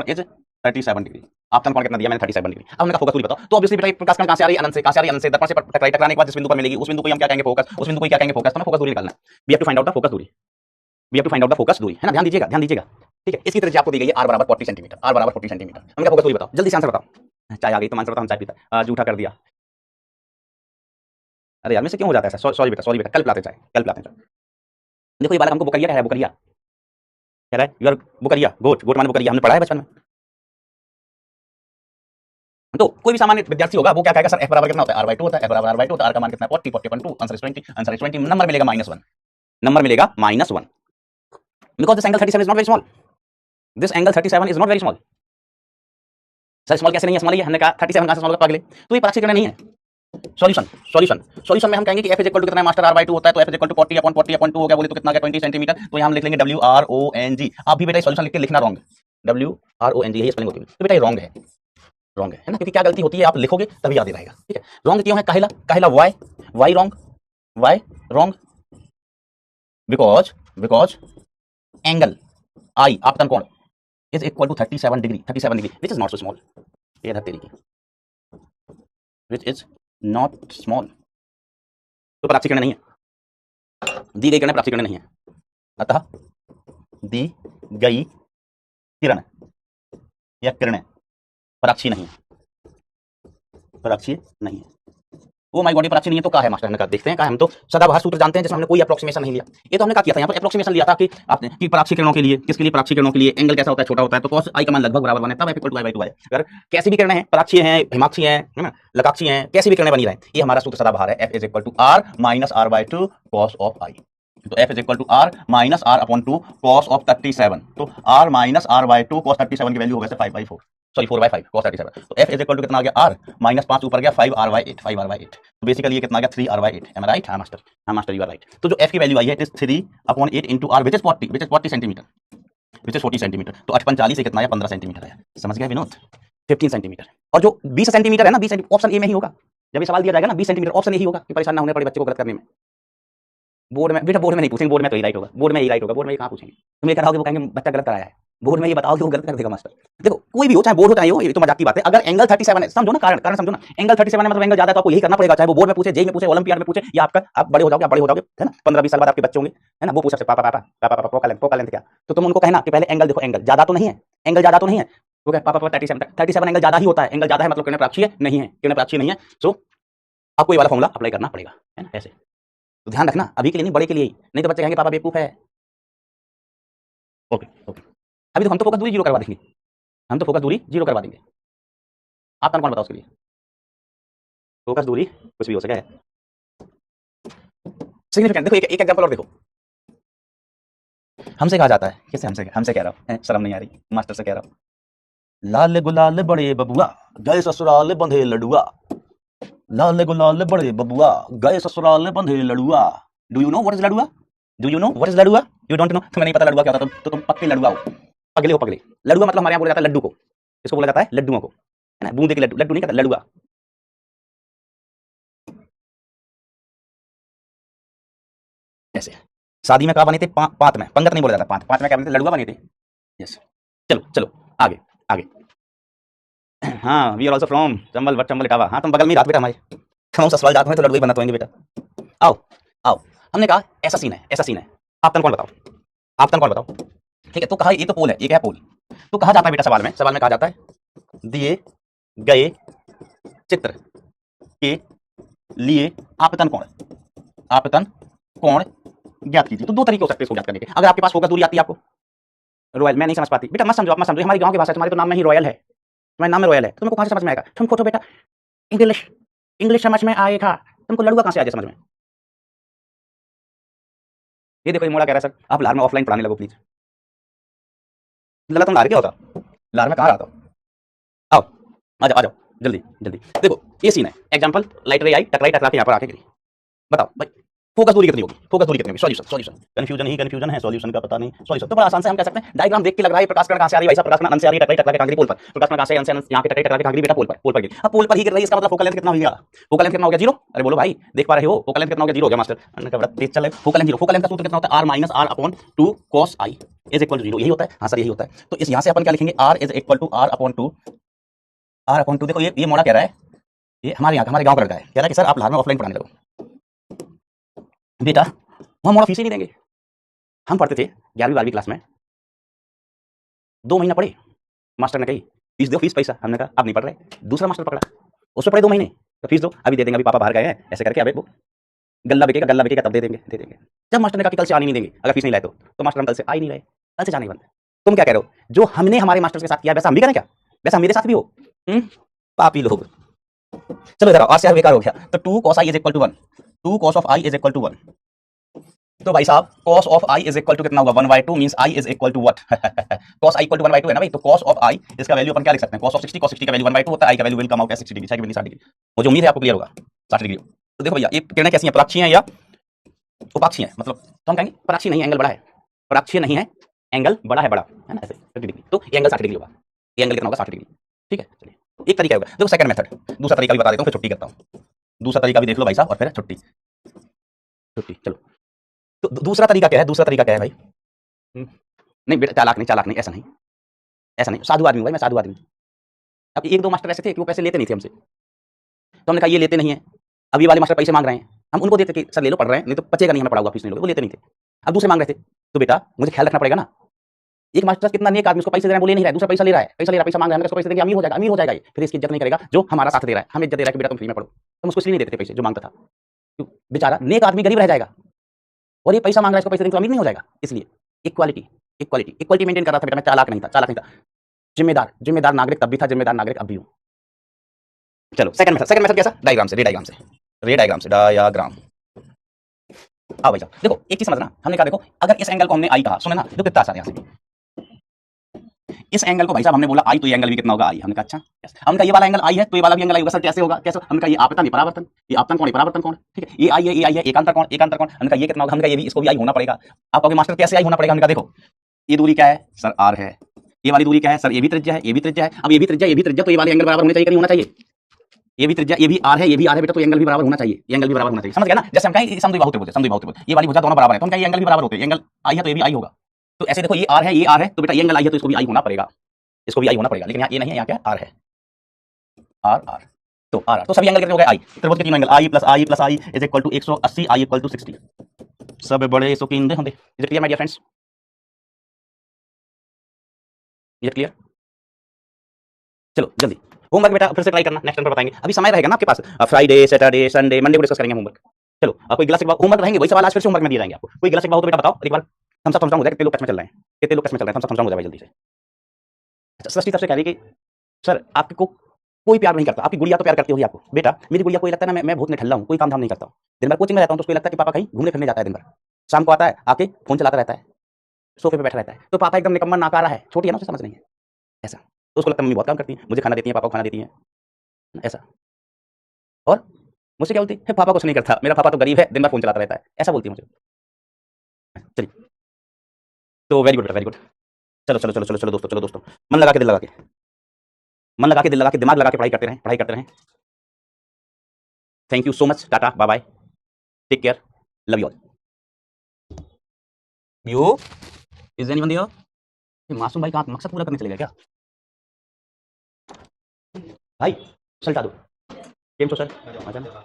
इज 37 डिग्री, आपतन कोण कितना दिया मैंने 37 डिग्री। अब हमने कहा फोकस दूरी बताओ, तो ऑब्वियसली बेटा प्रकाश कण कहां से आ रही है, अनंत से दर्पण से टकराने के बाद जिस बिंदु पर मिलेगी उस बिंदु को हम क्या कहेंगे, फोकस, उस बिंदु को क्या कहेंगे फोकस, तो हमें फोकस दूरी निकालना है, we have to find out the focus दूरी, है ना, ध्यान दीजिएगा, ठीक है। इसकी त्रिज्या आपको दी गई है r बराबर 40 सेंटीमीटर, हमने कहा फोकस दूरी बताओ, जल्दी से आंसर बताओ, चाय आ गई तो आंसर बताओ, हम चाय पीता, झूठा कर दिया, अरे यार मेरे से क्यों हो जाता है ऐसा, सॉरी बेटा, कल पिलाते चाय। देखो ये बालक हमको बुकरिया कह रहा है, यार बुकरिया, गोट माने बुकरिया, हमने पढ़ा है बचपन में। तो कोई भी सामान्य विद्यार्थी होगा वो क्या कहेगा, सर f बराबर कितना होता है, r/2 होता है, f बराबर r/2 होता है, r का मान कितना है 40 आंसर इज 20, नंबर मिलेगा -1, because this angle 37 is not very small, sir small कैसे नहीं है, स्मॉल है, हमने कहा 37 कहां से स्मॉल पागले, तो ये पराक्षीय किरण नहीं है। सॉल्यूशन में हम कहेंगे कि f इज इक्वल टू कितना है मास्टर, r/2 होता है, तो f इज इक्वल टू 40/2 हो गया, बोले तो कितना आ गया 20 सेंटीमीटर, तो यहां हम लिख लेंगे WRONG। आप भी बेटा सॉल्यूशन लिख के लिखना रॉन्ग, WRONG यही स्पेलिंग होती है, तो बेटा ये रॉन्ग है ना, क्योंकि क्या गलती होती है आप लिखोगे तभी याद रहेगा, ठीक है। रॉन्ग क्यों है, काहेला why wrong because angle I आपतन कोण is equal to 37 degree which is not so small, ये तेरी की विच इज नॉट स्मॉल, तो पराक्षीय किरण नहीं है, दी गई किरण पराक्षीय किरण नहीं है, अतः दी गई किरण या किरणें पराक्षीय नहीं है। वो माय गॉड पराक्षीय नहीं है तो क्या है मास्टर, हमने कहा देखते हैं क्या है, हम तो सदाबहार सूत्र जानते हैं जिसमें हमने कोई अप्रोक्सीमेशन नहीं लिया, ये तो हमने क्या किया था यहाँ पर अप्रोक्सीमेशन लिया था कि आपने कि पराक्षीय किरणों के लिए, किसके लिए, पराक्षीय किरणों के लिए एंगल कैसा होता है, छोटा होता है, तो cos i का मान लगभग बराबर बने, तब f इक्वल टू i/2 आए। अगर कैसी भी किरणें हैं, पराक्षीय हैं, हिमाक्षीय हैं, है ना, लकाक्षीय हैं, कैसी भी किरणें बनी रहे, ये हमारा सूत्र सदाबहार है, f is equal to r minus r/2 cos of i, तो f is equal to r minus r/2 cos of 37, तो r माइनस r/2 cos 37 की वैल्यू हो गया 5/4, सॉरी 4/5 cos 37, तो f इज इक्वल टू कितना आ गया, r माइनस 5 ऊपर गया 5r/8, तो बेसिकली ये कितना आ गया 3r/8, एम आई राइट, हाँ मास्टर यू आर राइट। तो जो f की वैल्यू आई है it is 3/8 into r which is 40 centimetre, तो 8 40 से कितना आया 15 सेंटीमीटर आया, समझ गया विनोद, 15 सेंटीमीटर। और जो 20 सेंटीमीटर है ना, 20 सेंटीमीटर ऑप्शन ए में ही होगा, जब ये सवाल दिया जाएगा ना 20 सेंटीमीटर ऑप्शन यही होगा, कि परेशान ना होने पड़े बच्चे को गलत करने में। बोर्ड में नहीं पूछेंगे, बोर्ड में तो ही राइट होगा, बोर्ड में ये कहाँ पूछेंगे, तुम ये कराओगे वो कहेंगे बच्चा गलत कराया है, बोर्ड में ये बताओगे वो गलत कर देगा मास्टर। देखो कोई भी हो, चाहे बोर्ड हो चाहे हो, ये तो मजाक की बात है, अगर एंगल 37 है, समझो ना, कारण समझो ना, एंगल 37 है मतलब एंगल ज्यादा है, तो आपको यही करना पड़ेगा, चाहे वो बोर्ड में पूछे, जेई में पूछे, ओलंपियाड में पूछे, या आपका आप बड़े हो जाओगे, है ना, 15-20 साल बाद आपके बच्चे होंगे, है ना, वो पूछ सकते पापा फोकल लेंथ क्या, तो तुम उनको कहना कि पहले एंगल देखो, एंगल ज्यादा तो नहीं है, वो कहे पापा 37 एंगल ज्यादा ही होता है, एंगल ज्यादा है मतलब किरण पराक्षीय नहीं है, सो आपको ये वाला फॉर्मूला अप्लाई करना पड़ेगा, है ना, ऐसे। तो ध्यान रखना, अभी के लिए नहीं, बड़े के लिए ही, नहीं तो बच्चे कहेंगे पापा बेवकूफ है, ओके ओके। अभी तो हम तो फोकस दूरी जीरो करवा देंगे, हम तो फोकस दूरी जीरो करवा देंगे। आप कौन बताओ उसके लिए? फोकस दूरी कुछ भी हो सके है सिग्निफिकेंट। देखो एक एग्जांपल और देखो, हमसे कहा जाता है, किससे? हमसे कह रहा हूँ, शर्म नहीं आ रही, मास्टर से कह रहा हूँ। लाल गुलाल बड़े बबुआ गए ससुराल बंधे लडुआ, लाल गुलाल बड़े बबुआ गए ससुराल बंधे लडुआ। Do you know what is ladua? Do you know what is ladua? You don't know? तुम्हें नहीं पता लडुआ क्या होता? तो तुम पक्के लडुआ हो, पगले हो पगले। लडुआ मतलब हमारे यहाँ बोला जाता है लड्डू को, इसको बोला जाता है लड्डुओं को, है ना? बूंदे के लड्डू, लड्डू नहीं कहता, लडुआ। ऐसे शादी में क्या बने थे? पांत में, पंगत नहीं बोला जाता, पांत, पांच में क्या बने थे? लडुआ बने थे। यस। चलो चलो आगे आगे। हाँ, we are also from Chambal, but Chambal Etawah. हाँ, तुम बगल में रात बेटा हमारे, हम ससुराल जाते हैं तो लड़ुआ ही बनना तो बेटा। आओ आओ। हमने कहा ऐसा सीन है, ऐसा सीन है। आप तन कौन बताओ, आप तन कौन बताओ? ठीक है, तो कहा ये तो पोल है, ये क्या है? पोल। तो कहा जाता है बेटा सवाल में, सवाल में कहा जाता है दिए गए चित्र के लिए आपतन कोण, आपतन कोण ज्ञात कीजिए। तो दो तरीके हो सकते हैं इसको ज्ञात करने के। अगर आपके पास फोकस दूरी आती है आपको, रॉयल, मैं नहीं समझ पाती बेटा, मत समझो, आप मत समझो, हमारी गांव की भाषा है, तुम्हारे तो नाम में ही रॉयल है, तुम्हारे नाम में रॉयल है, तो तुमको कहां से समझ में आएगा? तुम खोजो बेटा इंग्लिश, इंग्लिश समझ में आएगा, तुमको लड़ुआ कहां से आ जाए समझ में? ये देखो, ये मोड़ा कह रहा है सर आप लार में ऑफलाइन पढ़ाने लगो प्लीज। लला तुम लार क्या होता? लार में कहाँ रहा था? आओ आ जाओ, आ जाओ जल्दी जल्दी। देखो ये सीन है, एग्जांपल, लाइट रे आई, टकराई, टकरा के यहाँ पर आके गिरी। बताओ भाई फोकस दूरी कितनी होगी? फोकस दूरी कितनी होगी? सॉल्यूशन, सॉल्यूशन, कंफ्यूजन ही कंफ्यूजन है, सॉल्यूशन का पता नहीं। सॉल्यूशन तो बड़ा आसान से हम कह सकते हैं, डायग्राम देख के लग रहा है प्रकाश कण कहां से आ रही है भाई साहब? प्रकाश कण अन से आ रही है, टकराई टकरा के कांगरी पोल पर, प्रकाश कण कहां से? अन से यहाँ पे टकराई टकरा के कांगरी बेटा पोल पर, पोल पर गिरी। अब पोल पर ही गिर रही है, इसका मतलब फोकल लेंथ कितना हो गया? फोकल लेंथ कितना हो गया? जीरो। अरे बोलो भाई, देख पा रहे हो? फोकल लेंथ कितना हो गया? जीरो हो गया मास्टर, अन्य का बड़ा तेज चल रहा है। Focal length zero, focal length का सूत्र कितना होता है? r minus r upon 2 cos i is equal to zero. यही होता है? हाँ सर यही होता है। तो इस यहाँ से अपन क्या लिखेंगे? r is equal to r upon 2, r upon 2। देखो ये मोड़ा कह रहा है, ये हमारे यहाँ हमारे गांव का लड़का है, कह रहा है कि सर आप लार में ऑफलाइन पढ़ाने लगो बेटा। वहां मोड़ा फीस ही नहीं देंगे। हम पढ़ते थे 11वीं 12वीं क्लास में, 2 महीना पढ़े, मास्टर ने कही फीस दो, फीस पैसा। हमने कहा अब नहीं पढ़ रहे, दूसरा मास्टर पकड़ा, उससे पढ़े 2 महीने, तो फीस दो, अभी दे देंगे, अभी पापा बाहर गए हैं, ऐसे करके अबे वो गल्ला बिकेगा तब दे देंगे, दे देंगे। जब मास्टर ने कहा कि कल से आने नहीं देंगे अगर फीस नहीं लाए तो मास्टर हम कल से आ ही नहीं रहे, कल से जाने बंद। तुम क्या कह रहे हो? जो हमने हमारे मास्टर के साथ किया वैसा हम भी करें क्या? वैसा मेरे साथ भी हो? पापी लोग। चलो इधर आओ, आज से बेकार हो गया। तो 2 cos i is equal to 1, 2 cos of i is equal to 1। तो भाई साहब cos of i is equal to कितना होगा? 1/2 means i is equal to what? cos i equal to 1/2 है ना भाई। तो cos ऑफ i इसका वैल्यू अपन क्या लिख सकते हैं? cos ऑफ 60, cos 60 का वैल्यू 1/2 होता है, i का value will come out as 60 degree, 60 degree. मुझे उम्मीद है आपको क्लियर होगा 60 डिग्री। तो देखो भैया ये किरणें कैसी हैं? पराक्षीय हैं या उपाक्षीय हैं? मतलब तो हम कहेंगे पराक्षीय नहीं, एंगल बड़ा है, पराक्षीय नहीं है, एंगल बड़ा है, बड़ा है ना, ऐसे 60 डिग्री। तो ये एंगल 60 डिग्री होगा, ये एंगल कितना होगा? 60 डिग्री। ठीक है, चलिए एक तरीका होगा। देखो सेकंड मेथड, दूसरा तरीका भी बता देता हूँ, फिर छुट्टी करता हूँ। दूसरा तरीका भी देख लो भाई साहब और फिर छुट्टी, छुट्टी। चलो तो दूसरा तरीका क्या है? दूसरा तरीका क्या है भाई? नहीं बेटा चालाक नहीं, ऐसा नहीं, ऐसा नहीं, साधु आदमी हूँ भाई मैं, साधु आदमी। अब एक दो मास्टर ऐसे थे कि वो पैसे लेते नहीं थे हमसे, तो हमने कहा ये लेते नहीं है, अब ये वाले मास्टर पैसे मांग रहे हैं, हम उनको देते कि सर ले लो, पढ़ रहे हैं, नहीं तो बचेगा नहीं, हमें पढ़ा हुआ फीस नहीं लोगे, वो लेते नहीं थे। अब दूसरे मांग रहे थे, तो बेटा मुझे ख्याल रखना पड़ेगा ना, एक मास्टर कितना नेक आदमी, उसको पैसे दे रहा है, वो ले नहीं रहा है, दूसरा पैसा ले रहा है, पैसा मांग रहा है, उसको पैसे देंगे, अमीर हो जाएगा, अमीर हो जाएगा। फिर इसकी इज्जत नहीं करेगा जो हमारा साथ दे रहा है, हमें इज्जत दे रहा है कि बेटा तुम फ्री में पढ़ो। हम उसको इसलिए नहीं देते थे पैसे जो मांगता था, क्यों? बेचारा नेक आदमी गरीब रह जाएगा, और ये पैसा मांग रहा है, इसको पैसे देंगे तो अमीर नहीं हो जाएगा। इसलिए इक्वालिटी, इक्वालिटी, इक्वालिटी मेंटेन कर रहा था बेटा मैं, चालाक नहीं था, चालाक नहीं था, जिम्मेदार, जिम्मेदार नागरिक तब भी था, जिम्मेदार नागरिक अब भी हूं। चलो सेकंड मेथड कैसा? डायग्राम से, रे डायग्राम से, रे डायग्राम से, डायग्राम। आओ भाई साहब देखो एक चीज समझना, हमने कहा देखो अगर इस एंगल को हमने आई कहा, सुने ना, देखो कितना आसान है यहाँ से, इस एंगल को भाई साहब हमने बोला आई, तो ये एंगल भी कितना होगा? आई। हमने कहा अच्छा, हमने कहा ये वाला एंगल आई है तो ये वाला भी एंगल आई होगा। सर कैसे होगा? कैसे? हमने कहा ये आपतन, ये परावर्तन, ये आपतन कोण, ये परावर्तन कोण, ठीक है, ये आई है, ये आई है, एकांतर कोण, एकांतर कोण। हमने कहा ये कितना होगा? हमने कहा ये भी, इसको भी आई होना पड़ेगा। आप कहोगे मास्टर कैसे आई होना पड़ेगा? हमने कहा देखो ये दूरी क्या है सर? आर है। ये वाली दूरी क्या है सर? ये भी त्रिज्या है, ये भी त्रिज्या है। अब ये भी त्रिज्या, ये भी त्रिज्या, तो ये वाले एंगल बराबर होने चाहिए कि नहीं होना चाहिए? ये भी त्रिज्या, ये भी आर है, ये भी आर है बेटा, तो एंगल भी बराबर होना चाहिए, ये एंगल भी बराबर होना चाहिए। समझ गया ना? जैसे हम कहें समद्विबाहु त्रिभुज, समद्विबाहु त्रिभुज, ये वाली भुजा दोनों बराबर है, तो हम कहें एंगल भी बराबर होते हैं, एंगल आई है तो ये भी आई होगा। तो ऐसे देखो ये आर है, ये आर है, तो बेटा ये एंगल आई है तो इसको भी आई होना पड़ेगा, इसको भी आई होना पड़ेगा। लेकिन यहाँ ये नहीं है, यहाँ क्या आर है, आर आर, तो आर, तो सभी एंगल कितने हो गए? आई। त्रिभुज के तीनों angle i plus i plus i is equal to 180, i equal to 60, सब बड़े शौकीन होंगे। Is it clear my dear friends? Is it clear? चलो जल्दी होमवर्क बेटा फिर से ट्राई करना, नेक्स्ट टाइम पर बताएंगे, अभी समय रहेगा ना आपके पास, फ्राइडे सैटरडे संडे मंडे को डिस्कस करेंगे होमवर्क। चलो कोई गिला शिकवा होमवर्क रहेंगे, वही सवाल आज फिर से होमवर्क में दिए जाएंगे आपको। कोई गिला शिकवा हो तो बेटा बताओ एक बार। थम्स अप हो जाए, कितने लोग टच में चल रहे हैं, कितने लोग टच में चल रहे हैं, थम्स अप हो जाए भाई जल्दी से। अच्छा, सृष्टि तरफ से कह रही है कि सर आपको कोई प्यार नहीं करता, आपकी गुड़िया तो प्यार करती होगी आपको। बेटा मेरी गुड़िया को ये लगता है ना मैं बहुत निठल्ला हूँ, कोई काम धाम नहीं करता हूँ, दिन भर कोचिंग में रहता हूँ तो उसको लगता है कि पापा कहीं घूमने फिरने जाता है दिन भर, शाम को आता है आके फोन चलाता रहता है, सोफे पे बैठा रहता है, तो पापा एकदम निकम्मा नाकारा है, छोटी है ना उसे समझ नहीं है ऐसा। तो उसको लगता है मम्मी बहुत काम करती है, मुझे खाना देती है, पापा को खाना देती है ऐसा। और मुझसे क्या बोलती है, पापा कुछ नहीं करता, मेरा पापा तो गरीब है, दिन भर फोन चलाता रहता है, ऐसा बोलती है मुझे। चलिए, तो वेरी गुड बेटा, वेरी गुड। चलो चलो चलो चलो चलो दोस्तों, चलो दोस्तों, मन लगा के दिल लगा के, मन लगा के दिल लगा के दिमाग लगा के पढ़ाई करते रहें, पढ़ाई करते रहें। Thank you so much, tata bye bye, take care, love you all. You is anyone there? Masoom भाई कहाँ मकसद पूरा करने चले गए क्या भाई? सल्टा दो। केम छो सर? आ जाना।